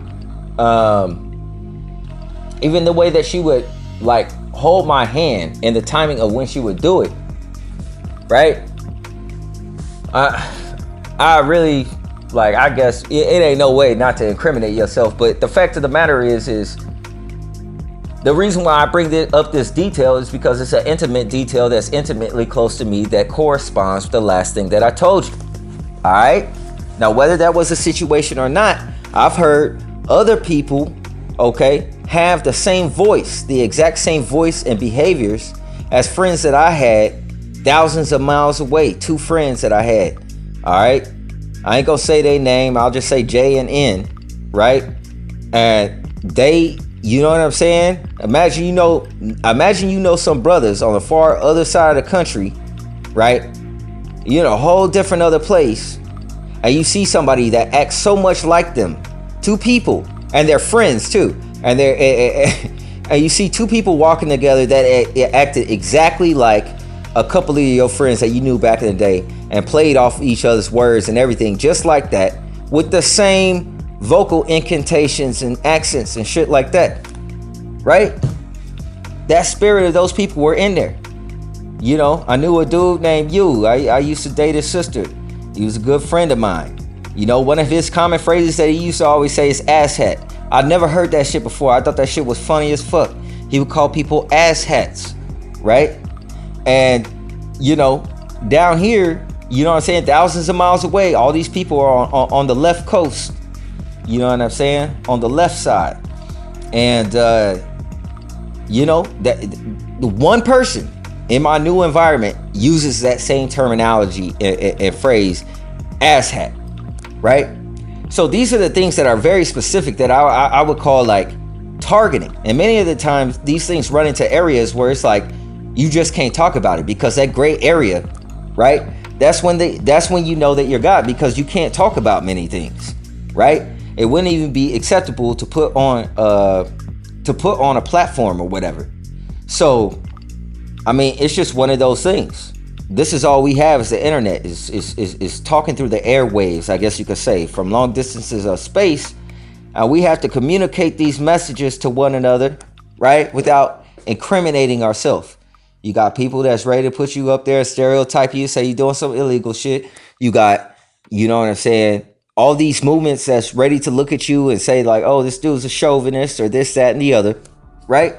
Even the way that she would like hold my hand and the timing of when she would do it, right? I really, like, I guess it ain't no way not to incriminate yourself, but the fact of the matter is the reason why I bring up this detail is because it's an intimate detail that's intimately close to me that corresponds with the last thing that I told you. All right? Now, whether that was a situation or not, I've heard other people, okay, have the same voice, the exact same voice and behaviors as friends that I had thousands of miles away. 2 friends that I had. All right? I ain't gonna say their name. I'll just say J and N, right? And they, you know what I'm saying? Imagine you know some brothers on the far other side of the country, right? You're in a whole different other place, and you see somebody that acts so much like them. 2 people, and they're friends too, and and you see 2 people walking together that acted exactly like a couple of your friends that you knew back in the day, and played off each other's words and everything just like that, with the same vocal incantations and accents and shit like that, right? That spirit of those people were in there. You know, I knew a dude named Yu. I used to date his sister. He was a good friend of mine. You know, one of his common phrases that he used to always say is asshat. I'd never heard that shit before. I thought that shit was funny as fuck. He would call people asshats, right? And, you know, down here, you know what I'm saying, thousands of miles away, all these people are on the left coast. You know what I'm saying? On the left side. And, you know, that the one person in my new environment uses that same terminology and phrase, asshat, right? So these are the things that are very specific that I would call like targeting. And many of the times these things run into areas where it's like, you just can't talk about it, because that gray area, right? That's when you know that you're God, because you can't talk about many things, right? It wouldn't even be acceptable to put on a platform or whatever. So, I mean, it's just one of those things. This is all we have is the internet, is talking through the airwaves, I guess you could say, from long distances of space. We have to communicate these messages to one another, right? Without incriminating ourselves. You got people that's ready to put you up there, stereotype you, say you're doing some illegal shit. You got, you know what I'm saying, all these movements that's ready to look at you and say like, oh, this dude's a chauvinist or this, that, and the other, right?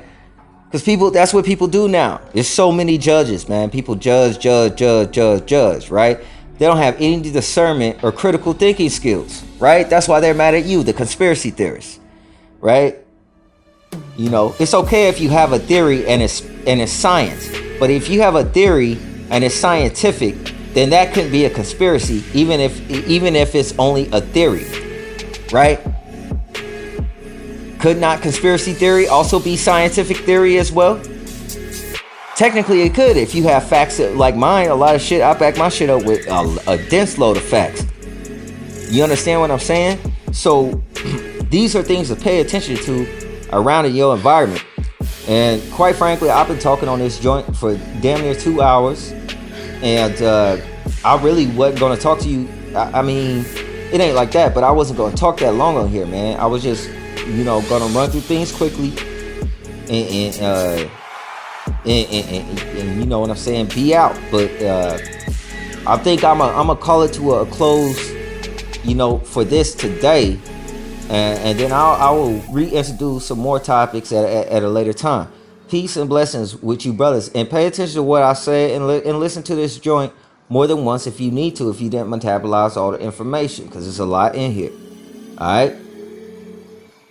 Because people, that's what people do now. There's so many judges, man. People judge, right? They don't have any discernment or critical thinking skills, right? That's why they're mad at you, the conspiracy theorists, right? You know, it's okay if you have a theory and it's science, but if you have a theory and it's scientific, then that couldn't be a conspiracy, even if it's only a theory, right? Could not conspiracy theory also be scientific theory as well? Technically it could. If you have facts like mine, a lot of shit, I back my shit up with a dense load of facts. You understand what I'm saying? So these are things to pay attention to around in your environment. And quite frankly, I've been talking on this joint for damn near 2 hours, and I really wasn't going to talk to you. I mean, it ain't like that, but I wasn't going to talk that long on here, man. I was just, you know, going to run through things quickly and you know what I'm saying, be out. But I think I'm gonna call it to a close, you know, for this today. And then I will reintroduce some more topics at a later time. Peace and blessings with you, brothers. And pay attention to what I say and listen to this joint more than once if you need to, if you didn't metabolize all the information, because there's a lot in here. All right?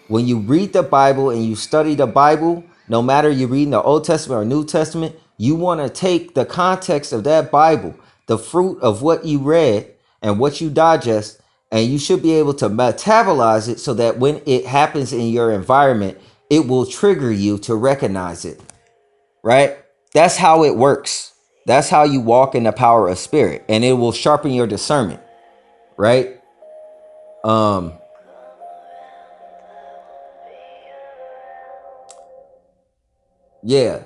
When you read the Bible and you study the Bible, no matter you're reading the Old Testament or New Testament, you want to take the context of that Bible, the fruit of what you read and what you digest, and you should be able to metabolize it so that when it happens in your environment, it will trigger you to recognize it, right? That's how it works. That's how you walk in the power of spirit, and it will sharpen your discernment, right? Yeah.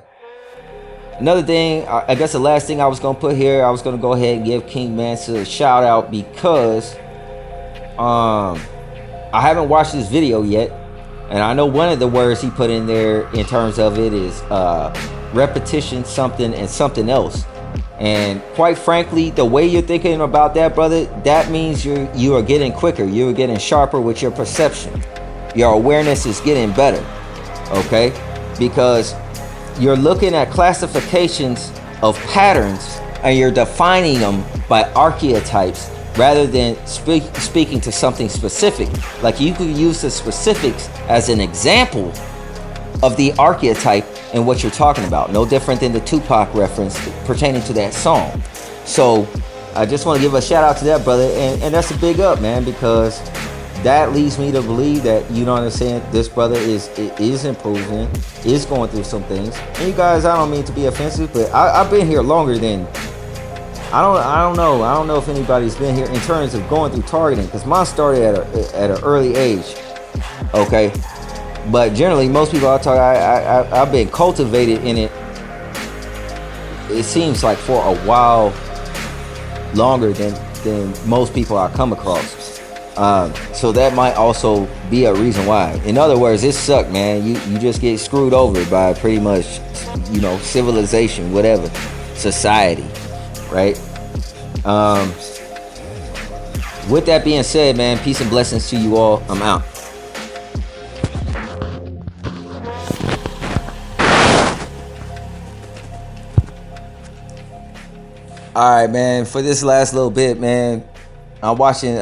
Another thing, I guess the last thing I was going to put here, I was going to go ahead and give King Mansa a shout out because I haven't watched this video yet. And I know one of the words he put in there in terms of it is repetition, something, and something else. And quite frankly, the way you're thinking about that, brother, that means you are getting quicker. You're getting sharper with your perception. Your awareness is getting better. Okay? Because you're looking at classifications of patterns and you're defining them by archetypes rather than speaking to something specific. Like you could use the specifics as an example of the archetype and what you're talking about. No different than the Tupac reference pertaining to that song. So I just want to give a shout out to that, brother. And that's a big up, man, because that leads me to believe that, you know what I'm saying, this brother is improving, is going through some things. And you guys, I don't mean to be offensive, but I've been here longer than, I don't know if anybody's been here in terms of going through targeting, because mine started at an early age. Okay. But generally, most people I've been cultivated in it. It seems like for a while longer than most people I come across. So that might also be a reason why. In other words, it sucked, man. You just get screwed over by pretty much, you know, civilization, whatever, society, right? With that being said, man, peace and blessings to you all. I'm out. All right, man. For this last little bit, man, I'm watching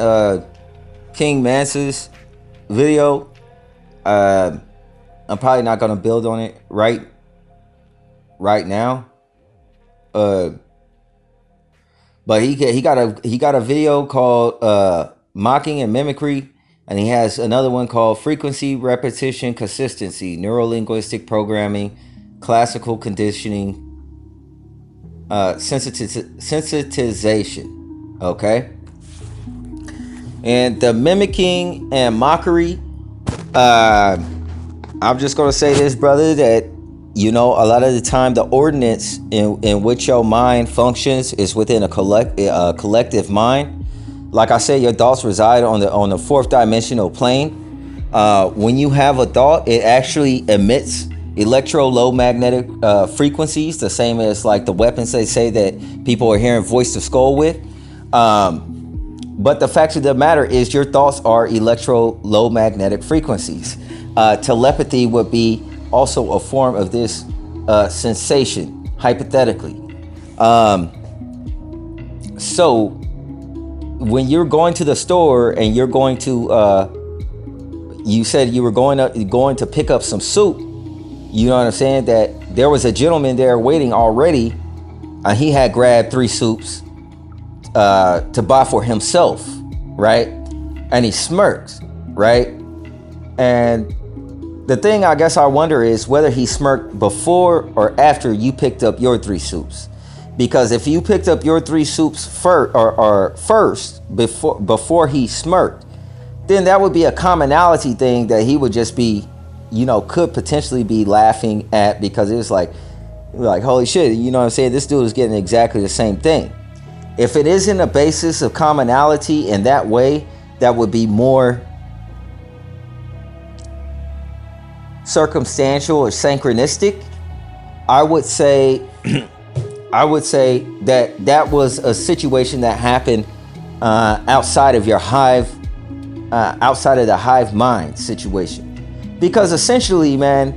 King Mansa's video. I'm probably not gonna build on it right now. But he got a video called Mocking and Mimicry, and he has another one called Frequency, Repetition, Consistency, Neurolinguistic Programming, Classical Conditioning, Sensitization. Okay. And the mimicking and mockery, I'm just going to say this, brother, that, you know, a lot of the time the ordinance in which your mind functions is within a collective mind. Like I said, your thoughts reside on the fourth dimensional plane. When you have a thought, it actually emits low magnetic frequencies, the same as like the weapons they say that people are hearing voice to skull with. But the fact of the matter is your thoughts are low magnetic frequencies. Telepathy would be also a form of this sensation, hypothetically. So when you're going to the store and you're going to, you said you were going to pick up some soup, you know what I'm saying, that there was a gentleman there waiting already. He had grabbed 3 soups to buy for himself, right? And he smirks, right? And the thing I guess I wonder is whether he smirked before or after you picked up your 3 soups. Because if you picked up your 3 soups first before he smirked, then that would be a commonality thing that he would just be, you know, could potentially be laughing at, because it was like holy shit, you know what I'm saying, this dude is getting exactly the same thing. If it isn't a basis of commonality in that way, that would be more circumstantial or synchronistic. I would say that was a situation that happened outside of your hive, outside of the hive mind situation. Because essentially, man,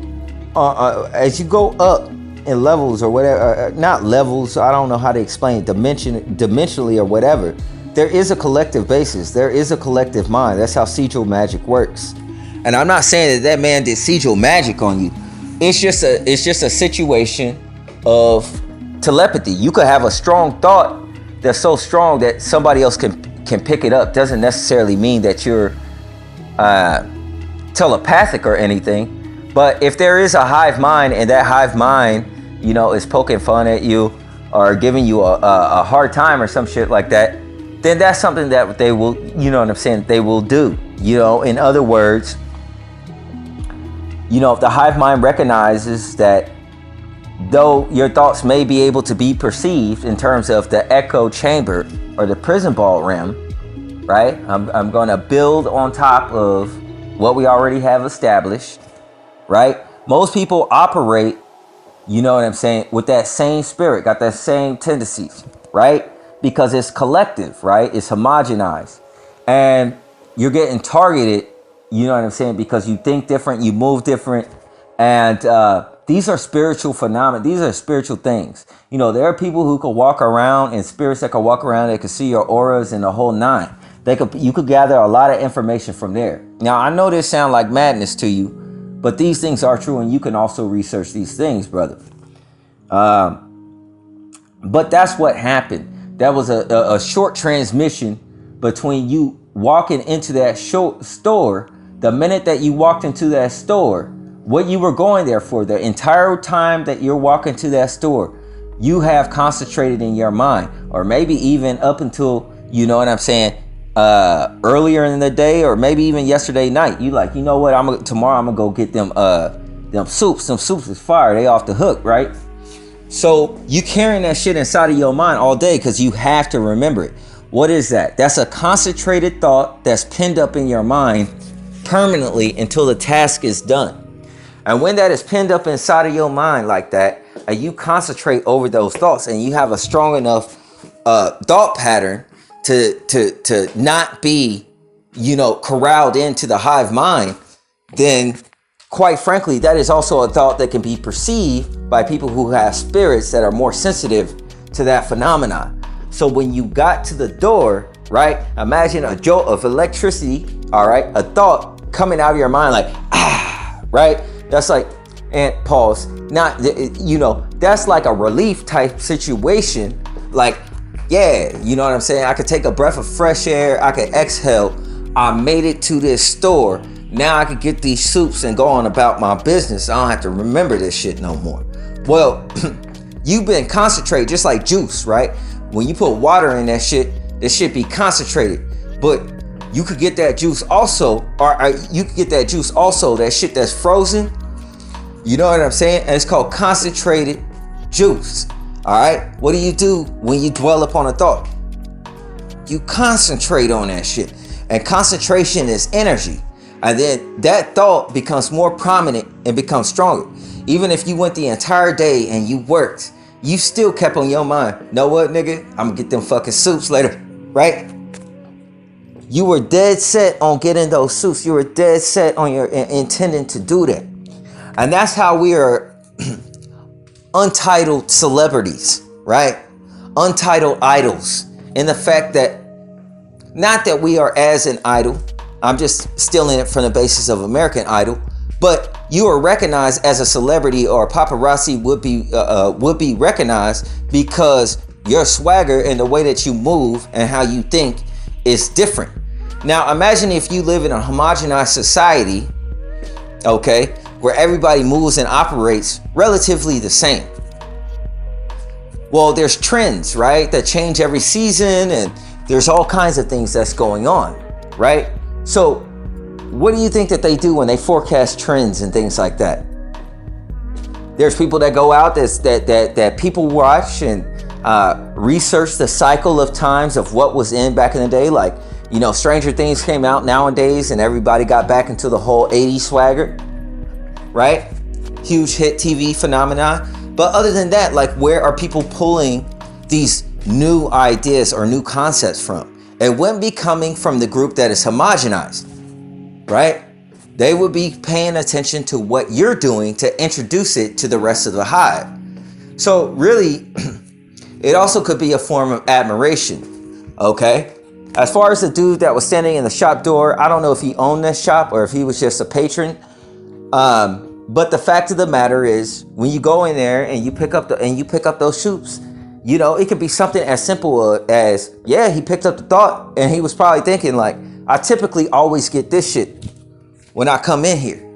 as you go up in levels or whatever, not levels, I don't know how to explain it, dimensionally or whatever, there is a collective basis. There is a collective mind. That's how sigil magic works. And I'm not saying that man did sigil magic on you. It's just a situation of telepathy. You could have a strong thought that's so strong that somebody else can pick it up. Doesn't necessarily mean that you're telepathic or anything. But if there is a hive mind and that hive mind, you know, is poking fun at you or giving you a hard time or some shit like that, then that's something that they will, you know what I'm saying, they will do. You know, in other words, you know, if the hive mind recognizes that though your thoughts may be able to be perceived in terms of the echo chamber or the prison ballroom, right? I'm going to build on top of what we already have established, right? Most people operate You know what I'm saying? With that same spirit, got that same tendencies, right? Because it's collective, right? It's homogenized. And you're getting targeted, you know what I'm saying? Because you think different, you move different. And these are spiritual phenomena. These are spiritual things. You know, there are people who could walk around and spirits that could walk around, they could see your auras and the whole nine. You could gather a lot of information from there. Now, I know this sounds like madness to you, but these things are true, and you can also research these things, brother. But that's what happened. That was a short transmission between you walking into that store. The minute that you walked into that store, what you were going there for, the entire time that you're walking to that store, you have concentrated in your mind, or maybe even up until, you know what I'm saying, earlier in the day, or maybe even yesterday night. You like, you know what, tomorrow I'm gonna go get them soups. Some soups is fire. They off the hook, right? So you carrying that shit inside of your mind all day because you have to remember it. What is that? That's a concentrated thought that's pinned up in your mind permanently until the task is done. And when that is pinned up inside of your mind like that, and you concentrate over those thoughts, and you have a strong enough thought pattern to not be, you know, corralled into the hive mind, then quite frankly, that is also a thought that can be perceived by people who have spirits that are more sensitive to that phenomenon. So when you got to the door, right, imagine a jolt of electricity, all right, a thought coming out of your mind like, right? That's like, and pause, not, you know, that's like a relief type situation. Like, yeah, you know what I'm saying? I could take a breath of fresh air. I could exhale. I made it to this store. Now I could get these soups and go on about my business. I don't have to remember this shit no more. Well, you've been concentrated just like juice, right? When you put water in that shit, this shit be concentrated. But you could get that juice also, or you could get that juice also, that shit that's frozen. You know what I'm saying? And it's called concentrated juice. All right. What do you do when you dwell upon a thought? You concentrate on that shit. And concentration is energy. And then that thought becomes more prominent and becomes stronger. Even if you went the entire day and you worked, you still kept on your mind, know what, nigga? I'm gonna get them fucking soups later, right? You were dead set on getting those soups. You were dead set on your intending to do that. And that's how we are untitled celebrities, right? Untitled idols. In the fact that, not that we are as an idol, I'm just stealing it from the basis of American Idol, but you are recognized as a celebrity, or a paparazzi would be recognized because your swagger and the way that you move and how you think is different. Now imagine if you live in a homogenized society, okay, where everybody moves and operates relatively the same. Well, there's trends, right, that change every season, and there's all kinds of things that's going on, right? So what do you think that they do when they forecast trends and things like that? There's people that go out that people watch and research the cycle of times of what was in back in the day. Like, you know, Stranger Things came out nowadays and everybody got back into the whole 80s swagger, right? Huge hit TV phenomenon. But other than that, like, where are people pulling these new ideas or new concepts from? It wouldn't be coming from the group that is homogenized, right? They would be paying attention to what you're doing to introduce it to the rest of the hive. So really, it also could be a form of admiration, okay? As far as the dude that was standing in the shop door, I don't know if he owned that shop or if he was just a patron. But the fact of the matter is, when you go in there and you pick up those soups, you know, it could be something as simple as, yeah, he picked up the thought and he was probably thinking like, I typically always get this shit when I come in here.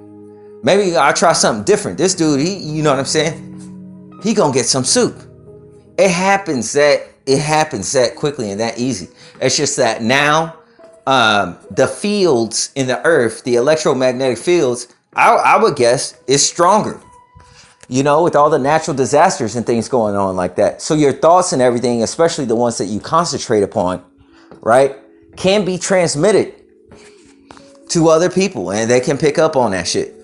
Maybe I'll try something different. This dude, you know what I'm saying? He gonna get some soup. It happens that quickly and that easy. It's just that now, the fields in the earth, the electromagnetic fields, I would guess is stronger. You know, with all the natural disasters and things going on like that. So your thoughts and everything, especially the ones that you concentrate upon, right, can be transmitted to other people and they can pick up on that shit,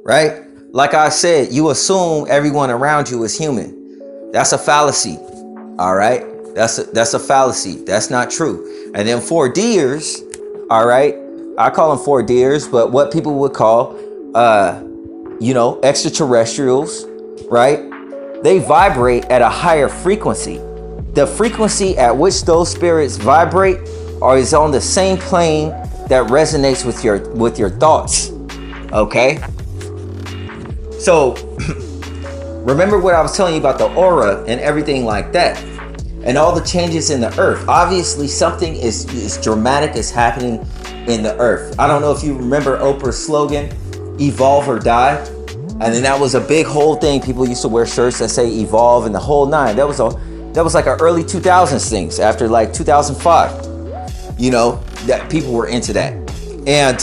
right? Like I said, you assume everyone around you is human. That's a fallacy. All right. That's a fallacy. That's not true. And then 4D'ers, all right. I call them 4D'ers, but what people would call, extraterrestrials, right? They vibrate at a higher frequency. The frequency at which those spirits vibrate is on the same plane that resonates with your thoughts. Okay? So remember what I was telling you about the aura and everything like that, and all the changes in the earth. Obviously something is dramatic is happening in the earth. I don't know if you remember Oprah's slogan, evolve or die. And then that was a big whole thing. People used to wear shirts that say evolve and the whole nine. That was like an early 2000s things, after like 2005. That people were into that. And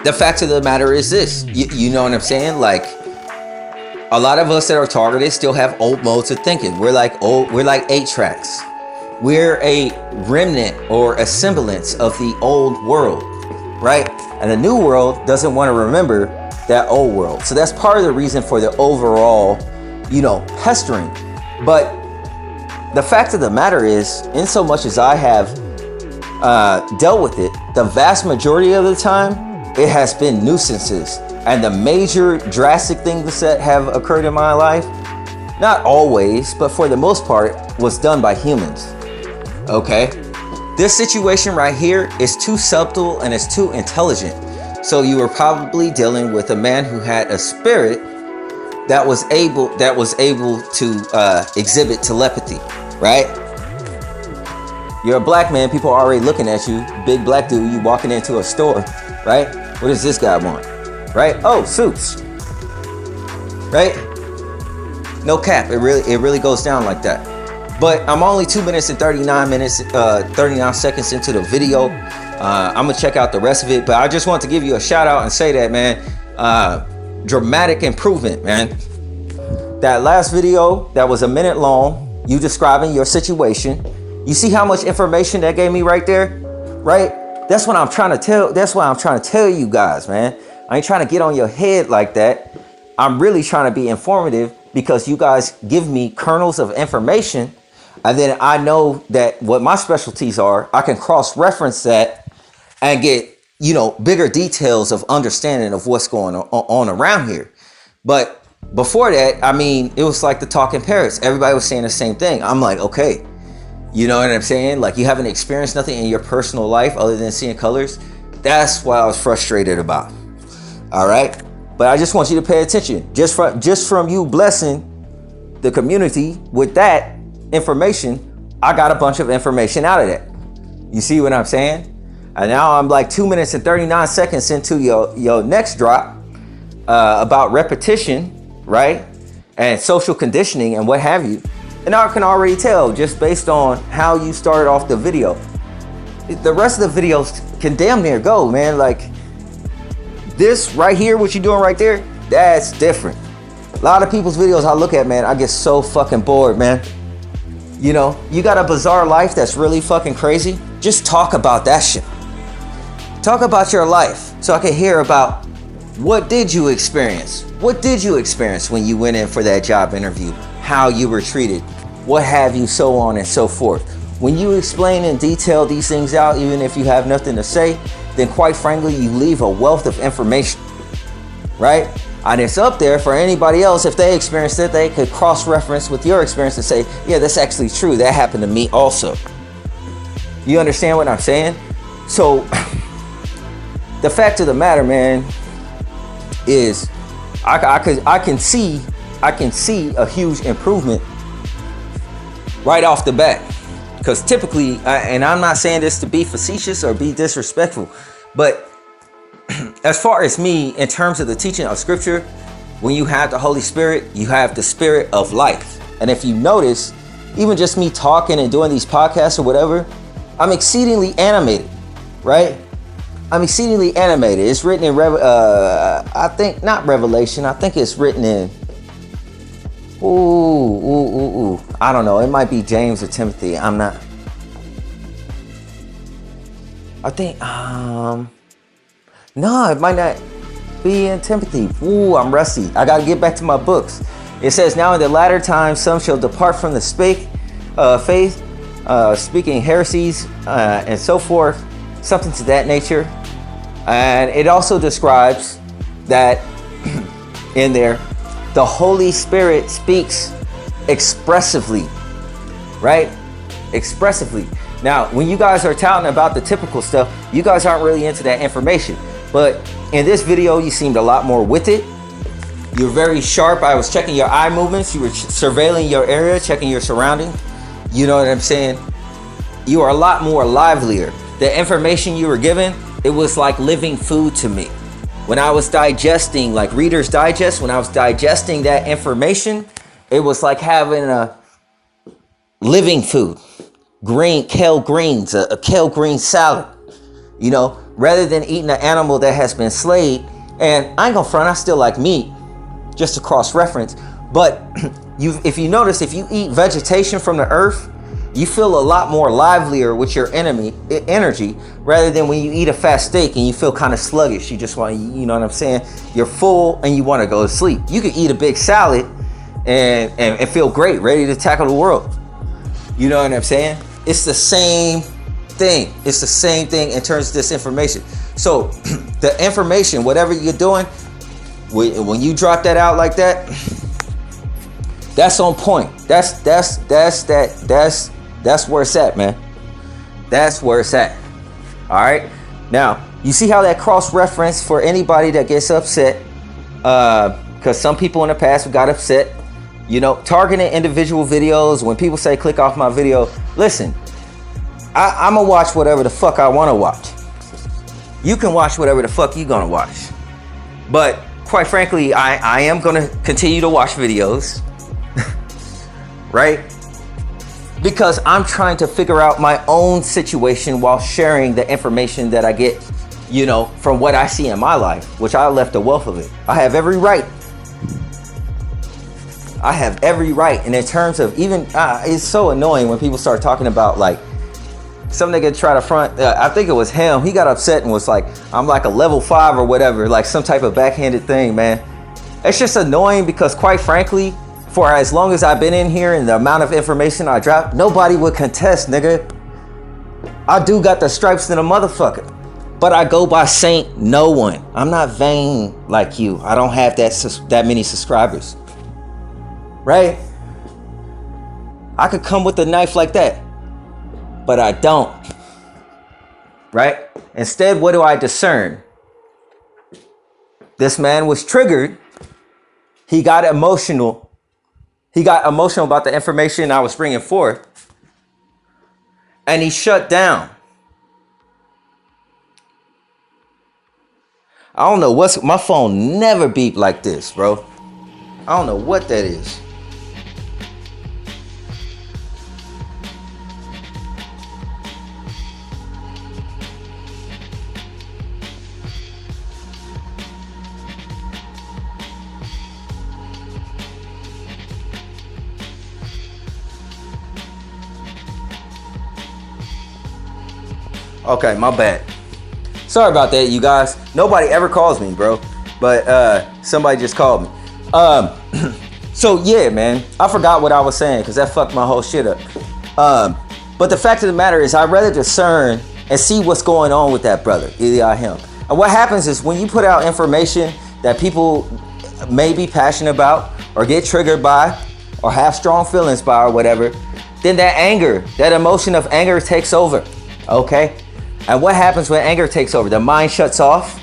the fact of the matter is this, you know what I'm saying? Like, a lot of us that are targeted still have old modes of thinking. We're like 8 tracks. We're a remnant or a semblance of the old world, right? And the new world doesn't want to remember that old world. So that's part of the reason for the overall, pestering. But the fact of the matter is, in so much as I have dealt with it, the vast majority of the time, it has been nuisances. And the major drastic things that have occurred in my life, not always, but for the most part, was done by humans. Okay? This situation right here is too subtle and it's too intelligent. So you were probably dealing with a man who had a spirit that was able to exhibit telepathy, right? You're a black man, people are already looking at you, big black dude, you walking into a store, right? What does this guy want? Right? Oh, suits. Right? No cap. It really goes down like that. But I'm only 2 minutes and 39 seconds into the video. I'm gonna check out the rest of it, but I just want to give you a shout out and say that, man, dramatic improvement, man. That last video that was a minute long, you describing your situation. You see how much information that gave me right there, right? That's what I'm trying to tell. That's why I'm trying to tell you guys, man. I ain't trying to get on your head like that. I'm really trying to be informative because you guys give me kernels of information. And then I know that what my specialties are, I can cross-reference that and get, bigger details of understanding of what's going on around here. But before that, it was like the talking parrots. Everybody was saying the same thing. I'm like, okay, you know what I'm saying? Like, you haven't experienced nothing in your personal life other than seeing colors. That's what I was frustrated about. All right. But I just want you to pay attention. Just from you blessing the community with that information, I got a bunch of information out of that. You see what I'm saying? And now I'm like 2 minutes and 39 seconds into your next drop about repetition, right? And social conditioning and what have you. And I can already tell just based on how you started off the video. The rest of the videos can damn near go, man. Like, this right here, what you're doing right there, that's different. A lot of people's videos I look at, man, I get so fucking bored, man. You got a bizarre life that's really fucking crazy. Just talk about that shit. Talk about your life so I can hear about what did you experience? What did you experience when you went in for that job interview? How you were treated? What have you, so on and so forth. When you explain in detail these things out, even if you have nothing to say, then quite frankly, you leave a wealth of information, right? And it's up there for anybody else. If they experienced it, they could cross-reference with your experience and say, yeah, that's actually true. That happened to me also. You understand what I'm saying? So the fact of the matter, man, is I can see a huge improvement right off the bat. Because typically, and I'm not saying this to be facetious or be disrespectful, but as far as me, in terms of the teaching of scripture, when you have the Holy Spirit, you have the spirit of life. And if you notice, even just me talking and doing these podcasts or whatever, I'm exceedingly animated, right? I'm exceedingly animated. It's written in, I think, not Revelation. I think it's written in, I don't know. It might be James or Timothy. I'm not. I think, no, it might not. be in Timothy. Ooh, I'm rusty. I got to get back to my books. It says, now in the latter times, some shall depart from the faith, speaking heresies and so forth, something to that nature. And it also describes that in there, the Holy Spirit speaks expressively, right? Expressively. Now, when you guys are touting about the typical stuff, you guys aren't really into that information. But in this video, you seemed a lot more with it. You're very sharp. I was checking your eye movements. You were surveilling your area, checking your surrounding. You know what I'm saying? You are a lot more livelier. The information you were given, it was like living food to me. When I was digesting, like Reader's Digest, when I was digesting that information, it was like having a living food. Kale greens, a kale green salad, you know, rather than eating an animal that has been slayed. And I ain't gonna front, I still like meat, just to cross-reference. But if you notice, if you eat vegetation from the earth, you feel a lot more livelier with your energy, rather than when you eat a fat steak and you feel kind of sluggish. You just want, you know what I'm saying? You're full and you want to go to sleep. You could eat a big salad and feel great, ready to tackle the world. You know what I'm saying? It's the same thing. It's the same thing in terms of this information. So the information, whatever you're doing, when you drop that out like that, that's on point. That's where it's at, man. That's where it's at. All right. Now, you see how that cross-reference for anybody that gets upset, because some people in the past got upset, you know, targeting individual videos. When people say click off my video, listen, I'm gonna watch whatever the fuck I want to watch. You can watch whatever the fuck you gonna watch. But quite frankly, I am gonna continue to watch videos, right? Because I'm trying to figure out my own situation while sharing the information that I get, you know, from what I see in my life, which I left a wealth of it. I have every right. I have every right. And in terms of even, it's so annoying when people start talking about like, some nigga try to front, I think it was him. He got upset and was like, I'm like a level 5 or whatever, like some type of backhanded thing, man. It's just annoying because quite frankly, for as long as I've been in here and the amount of information I dropped, nobody would contest, nigga. I do got the stripes in a motherfucker, but I go by Saint No One. I'm not vain like you. I don't have that many subscribers, right? I could come with a knife like that, but I don't, right? Instead, what do I discern? This man was triggered. He got emotional. He got emotional about the information I was bringing forth. And he shut down. I don't know my phone never beeped like this, bro. I don't know what that is. Okay, my bad. Sorry about that, you guys. Nobody ever calls me, bro. But somebody just called me. So yeah, man. I forgot what I was saying because that fucked my whole shit up. But the fact of the matter is I'd rather discern and see what's going on with that brother, either him. And what happens is when you put out information that people may be passionate about or get triggered by or have strong feelings by or whatever, then that anger, that emotion of anger takes over, okay? And what happens when anger takes over? The mind shuts off,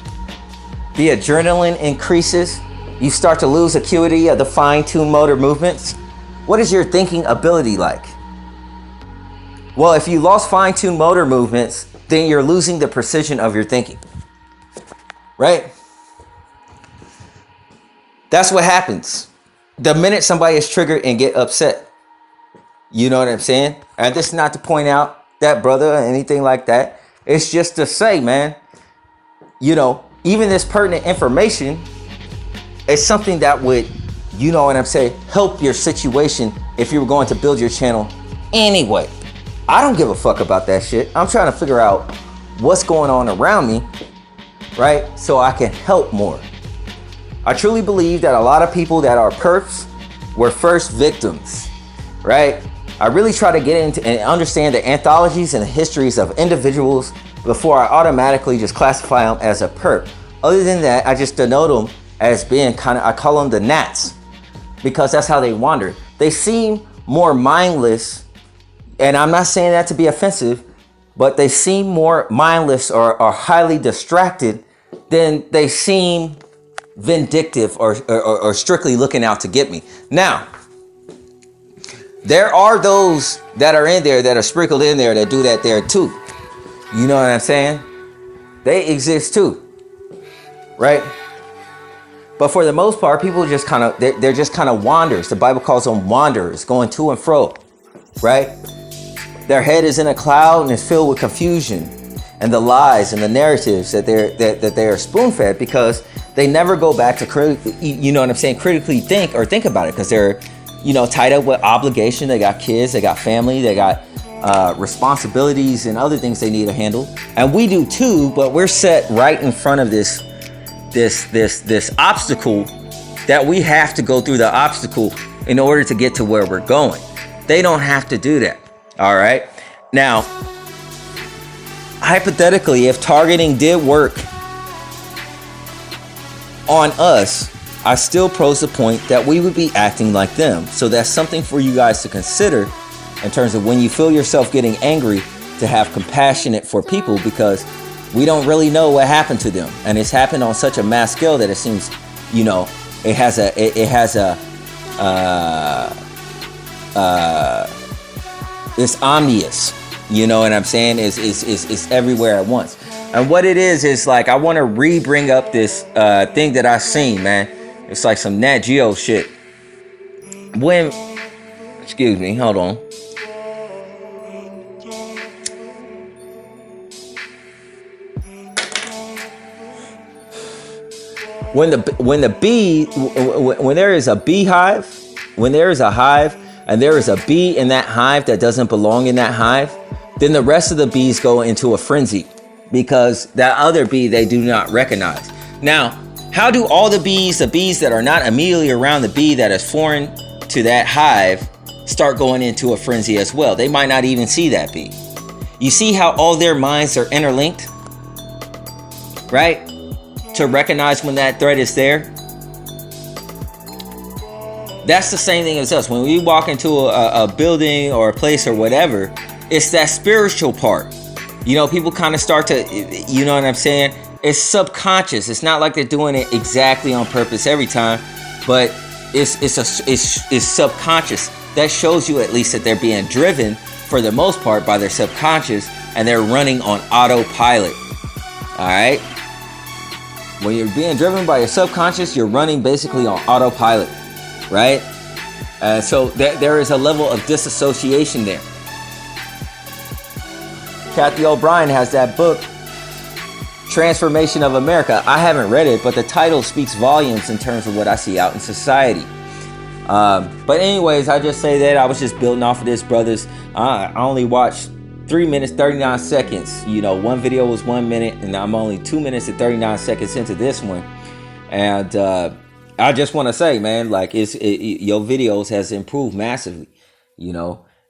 the adrenaline increases, you start to lose acuity of the fine-tuned motor movements. What is your thinking ability like? Well, if you lost fine-tuned motor movements, then you're losing the precision of your thinking, right? That's what happens the minute somebody is triggered and get upset. You know what I'm saying? And this is not to point out that brother or anything like that. It's just to say, man, you know, even this pertinent information is something that would, you know what I'm saying, help your situation if you were going to build your channel anyway. I don't give a fuck about that shit. I'm trying to figure out what's going on around me, right? So I can help more. I truly believe that a lot of people that are perps were first victims, right? I really try to get into and understand the anthologies and the histories of individuals before I automatically just classify them as a perp. Other than that, I just denote them as being I call them the gnats, because that's how they wander. They seem more mindless, and I'm not saying that to be offensive, but they seem more mindless or highly distracted than they seem vindictive or strictly looking out to get me. Now, there are those that are in there that are sprinkled in there that do that there too. You know what I'm saying? They exist too, right? But for the most part, people just they're just kind of wanderers. The Bible calls them wanderers, going to and fro, right? Their head is in a cloud and is filled with confusion and the lies and the narratives that they're spoon-fed, because they never go back to critically think about it, because they're tied up with obligation. They got kids, they got family, they got responsibilities and other things they need to handle. And we do too, but we're set right in front of this obstacle that we have to go through the obstacle in order to get to where we're going. They don't have to do that. All right. Now, hypothetically, if targeting did work on us, I still pose the point that we would be acting like them. So that's something for you guys to consider in terms of when you feel yourself getting angry, to have compassion for people, because we don't really know what happened to them. And it's happened on such a mass scale that it seems, it's omnious. You know what I'm saying? It's everywhere at once. And what it is like, I want to bring up this thing that I seen, man. It's like some Nat Geo shit. Excuse me, hold on. When there is a beehive, when there is a hive and there is a bee in that hive that doesn't belong in that hive, then the rest of the bees go into a frenzy, because that other bee they do not recognize. Now, how do all the bees that are not immediately around the bee that is foreign to that hive, start going into a frenzy as well? They might not even see that bee. You see how all their minds are interlinked, right? To recognize when that threat is there. That's the same thing as us. When we walk into a building or a place or whatever, it's that spiritual part. People kind of start to, you know what I'm saying? It's subconscious. It's not like they're doing it exactly on purpose every time, but it's subconscious. That shows you at least that they're being driven for the most part by their subconscious, and they're running on autopilot. All right. When you're being driven by your subconscious, you're running basically on autopilot, right? So there is a level of disassociation there. Kathy O'Brien has that book, Transformation of America. I haven't read it, but the title speaks volumes in terms of what I see out in society. But anyways, I just say that I was just building off of this, brothers. I only watched 3 minutes, 39 seconds. One video was 1 minute, and I'm only 2 minutes and 39 seconds into this one. And I just want to say, man, like your videos has improved massively.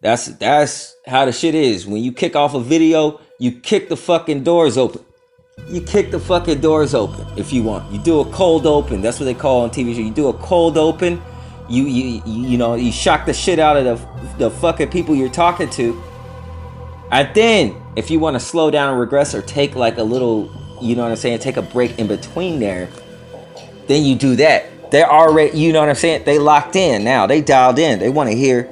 That's how the shit is. When you kick off a video, you kick the fucking doors open. You kick the fucking doors open if you want. You do a cold open. That's what they call on TV show. You do a cold open. You shock the shit out of the fucking people you're talking to. And then if you want to slow down and regress, or take like a little, take a break in between there, then you do that. They're already, they locked in now. They dialed in. They want to hear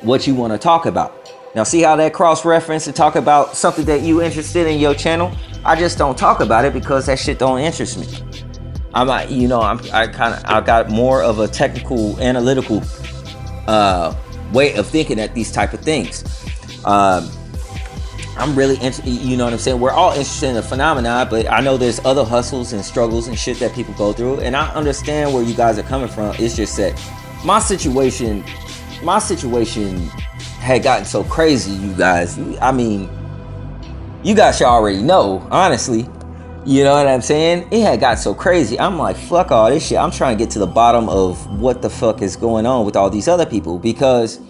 what you want to talk about. Now, see how that cross-reference and talk about something that you interested in your channel? I just don't talk about it because that shit don't interest me. I got more of a technical, analytical way of thinking at these type of things. I'm really interested, We're all interested in the phenomena, but I know there's other hustles and struggles and shit that people go through, and I understand where you guys are coming from. It's just that my situation had gotten so crazy, you guys. I mean, you guys should already know, honestly. You know what I'm saying? It had got so crazy. I'm like, fuck all this shit. I'm trying to get to the bottom of what the fuck is going on with all these other people. Because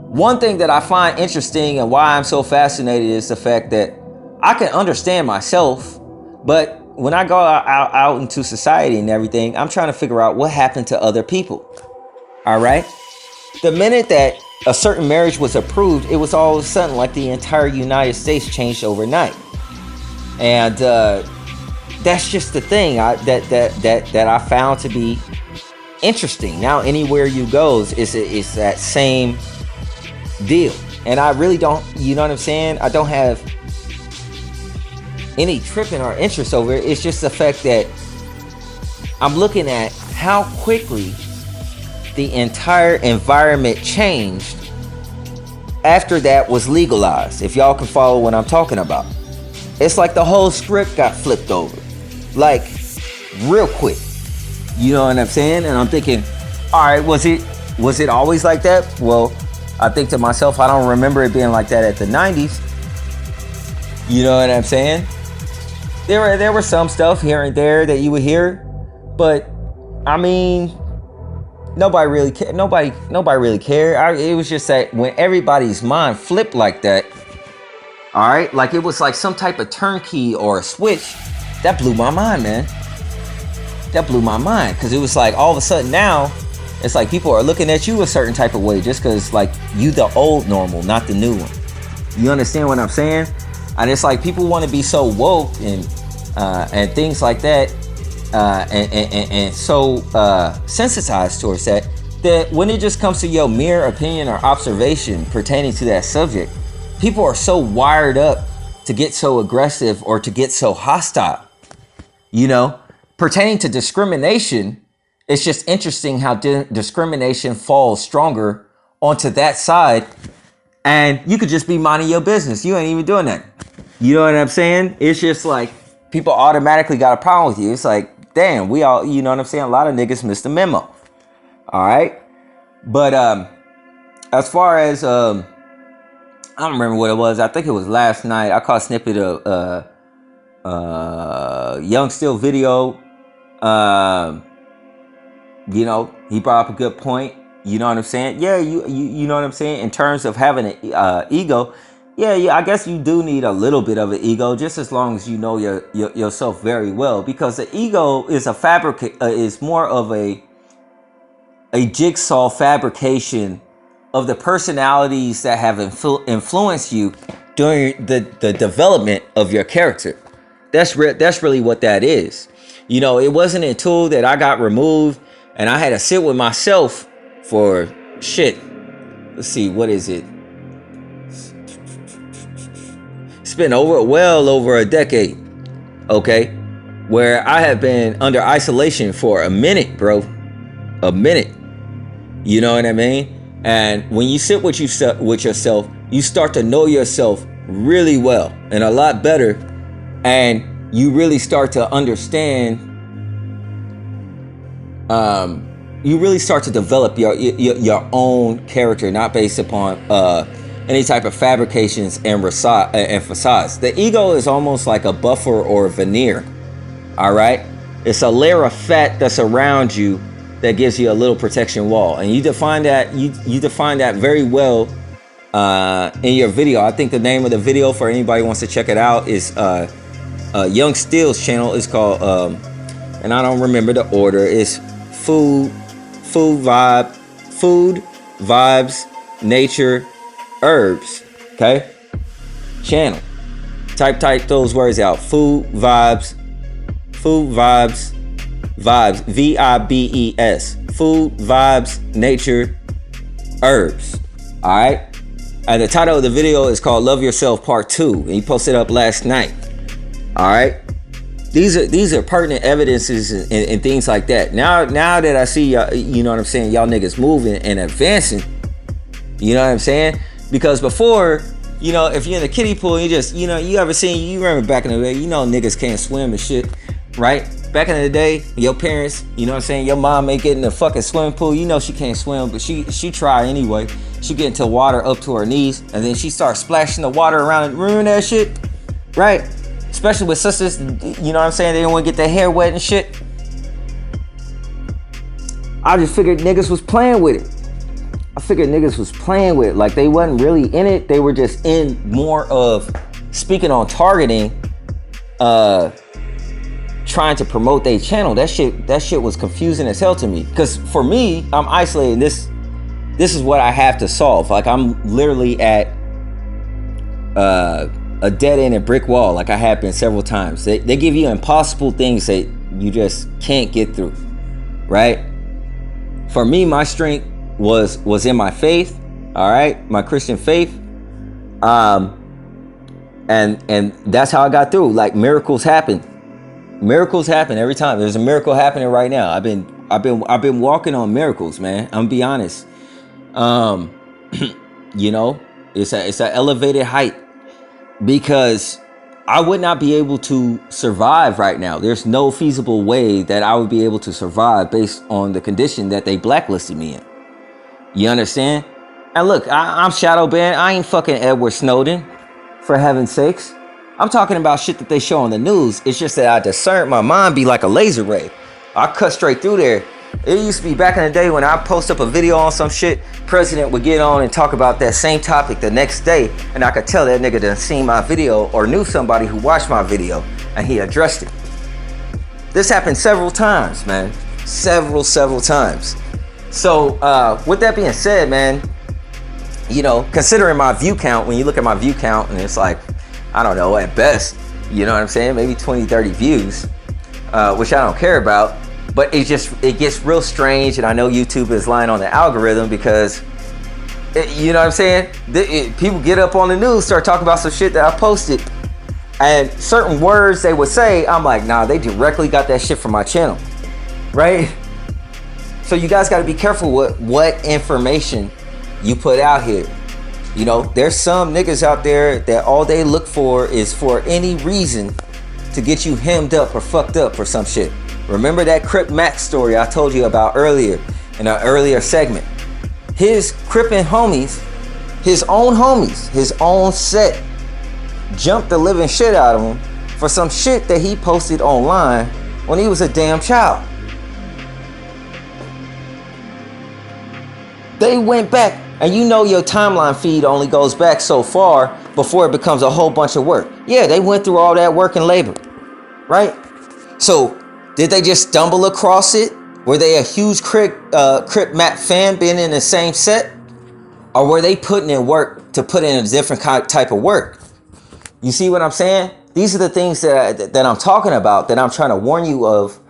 one thing that I find interesting and why I'm so fascinated is the fact that I can understand myself, but when I go out into society and everything, I'm trying to figure out what happened to other people. All right? The minute that a certain marriage was approved, it was all of a sudden like the entire United States changed overnight. And that's just the thing that I found to be interesting. Now, anywhere you go, it's that same deal. And I really don't, you know what I'm saying? I don't have any tripping or interest over it. It's just the fact that I'm looking at how quickly the entire environment changed after that was legalized. If y'all can follow what I'm talking about. It's like the whole script got flipped over. Like, real quick. You know what I'm saying? And I'm thinking, all right, was it always like that? Well, I think to myself, I don't remember it being like that at the 90s. You know what I'm saying? There were some stuff here and there that you would hear, but I mean, nobody really cared. Nobody really cared. It was just that when everybody's mind flipped like that, all right, like it was like some type of turnkey or a switch, that blew my mind, man. That blew my mind, because it was like all of a sudden now, it's like people are looking at you a certain type of way just because like you the old normal, not the new one. You understand what I'm saying? And it's like people want to be so woke and things like that, and so sensitized towards that when it just comes to your mere opinion or observation pertaining to that subject, people are so wired up to get so aggressive or to get so hostile. You know, pertaining to discrimination, it's just interesting how discrimination falls stronger onto that side, and you could just be minding your business. You ain't even doing that. You know what I'm saying? It's just like people automatically got a problem with you. It's like, damn, we all, you know what I'm saying? A lot of niggas missed the memo. All right. But as far as I don't remember what it was. I think it was last night. I caught a snippet of Young Still video. You know, he brought up a good point. You know what I'm saying? Yeah, you know what I'm saying? In terms of having an ego, yeah, I guess you do need a little bit of an ego, just as long as you know yourself very well. Because the ego is is more of a jigsaw fabrication of the personalities that have influenced you during the development of your character. That's really what that is. You know, it wasn't until that I got removed and I had to sit with myself for shit. Let's see, what is it? It's been well over a decade, okay? Where I have been under isolation for a minute, bro. A minute. You know what I mean? And when you sit with yourself, you start to know yourself really well and a lot better. And you really start to understand, you really start to develop your own character, not based upon any type of fabrications and facades. The ego is almost like a buffer or a veneer. All right? It's a layer of fat that's around you that gives you a little protection wall. And you define that very well in your video. I think the name of the video, for anybody who wants to check it out, is Young Steele's channel. Is called and I don't remember the order. It's Food Vibes Nature Herbs. Okay? Channel. Type those words out. Food Vibes VIBES. Food Vibes Nature Herbs. Alright? And the title of the video is called Love Yourself Part 2. And he posted up last night. Alright? These are pertinent evidences and things like that. Now that I see y'all, you know what I'm saying, y'all niggas moving and advancing. You know what I'm saying? Because before, you know, if you're in the kiddie pool, you just, you know, you remember back in the day, you know, niggas can't swim and shit, right? Back in the day, your parents, you know what I'm saying, your mom may get in the fucking swimming pool, you know she can't swim, but she try anyway. She get into water up to her knees, and then she starts splashing the water around. Remember that shit? Right? especially with sisters, you know what I'm saying, they don't want to get their hair wet and shit. I just figured niggas was playing with it. Like they wasn't really in it. They were just in more of speaking on targeting, trying to promote their channel. That shit was confusing as hell to me. Because for me, I'm isolating. This is what I have to solve. Like I'm literally at a dead end and brick wall, like I have been several times. They give you impossible things that you just can't get through, right? For me, my strength was in my faith, all right, my Christian faith, and that's how I got through. Like miracles happen every time. There's a miracle happening right now. I've been walking on miracles, man. I'm gonna be honest. You know, it's an elevated height, because I would not be able to survive right now. There's no feasible way that I would be able to survive based on the condition that they blacklisted me in. You understand? And look, I'm shadow banned. I ain't fucking Edward Snowden, for heaven's sakes. I'm talking about shit that they show on the news. It's just that I discern, my mind be like a laser ray. I cut straight through there. It used to be back in the day when I post up a video on some shit, president would get on and talk about that same topic the next day, and I could tell that nigga done seen my video or knew somebody who watched my video, and he addressed it. This happened several times, man. Several times. So with that being said, man, you know, considering my view count, when you look at my view count and it's like, I don't know, at best, you know what I'm saying, maybe 20, 30 views, which I don't care about. But it gets real strange, and I know YouTube is lying on the algorithm because, you know what I'm saying? People get up on the news, start talking about some shit that I posted, and certain words they would say, I'm like, nah, they directly got that shit from my channel, right? So you guys got to be careful with what information you put out here. You know, there's some niggas out there that all they look for is for any reason to get you hemmed up or fucked up for some shit. Remember that Crip Mac story I told you about earlier in an earlier segment? His Crippin' homies, his own set, jumped the living shit out of him for some shit that he posted online when he was a damn child. They went back, and you know your timeline feed only goes back so far before it becomes a whole bunch of work. Yeah, they went through all that work and labor, right? So, did they just stumble across it? Were they a huge Crip Mac fan being in the same set? Or were they putting in work to put in a different type of work? You see what I'm saying? These are the things that I'm talking about, that I'm trying to warn you of,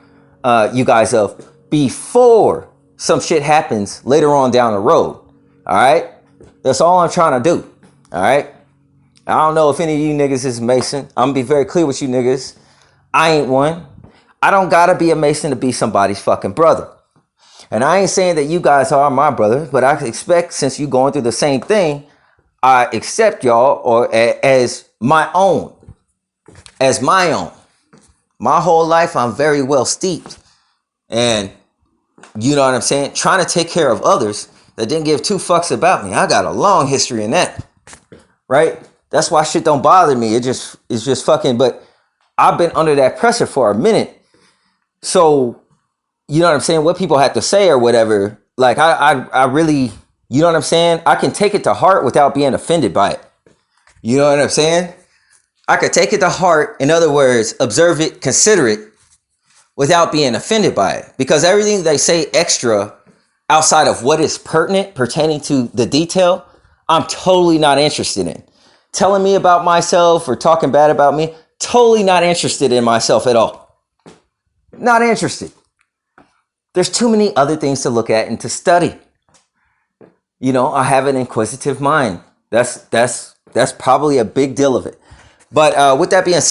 you guys of, before some shit happens later on down the road. All right? That's all I'm trying to do. All right? I don't know if any of you niggas is Mason. I'm going to be very clear with you niggas. I ain't one. I don't gotta be a Mason to be somebody's fucking brother. And I ain't saying that you guys are my brothers, but I expect, since you going through the same thing, I accept y'all as my own. As my own. My whole life, I'm very well steeped. And you know what I'm saying? Trying to take care of others that didn't give two fucks about me. I got a long history in that. Right? That's why shit don't bother me. It's just fucking, but I've been under that pressure for a minute. So, you know what I'm saying? What people have to say or whatever, like I really, you know what I'm saying? I can take it to heart without being offended by it. You know what I'm saying? I could take it to heart. In other words, observe it, consider it without being offended by it. Because everything they say extra outside of what is pertaining to the detail, I'm totally not interested in. Telling me about myself or talking bad about me, totally not interested in myself at all. Not interested. There's too many other things to look at and to study. You know, I have an inquisitive mind. That's probably a big deal of it. But with that being said,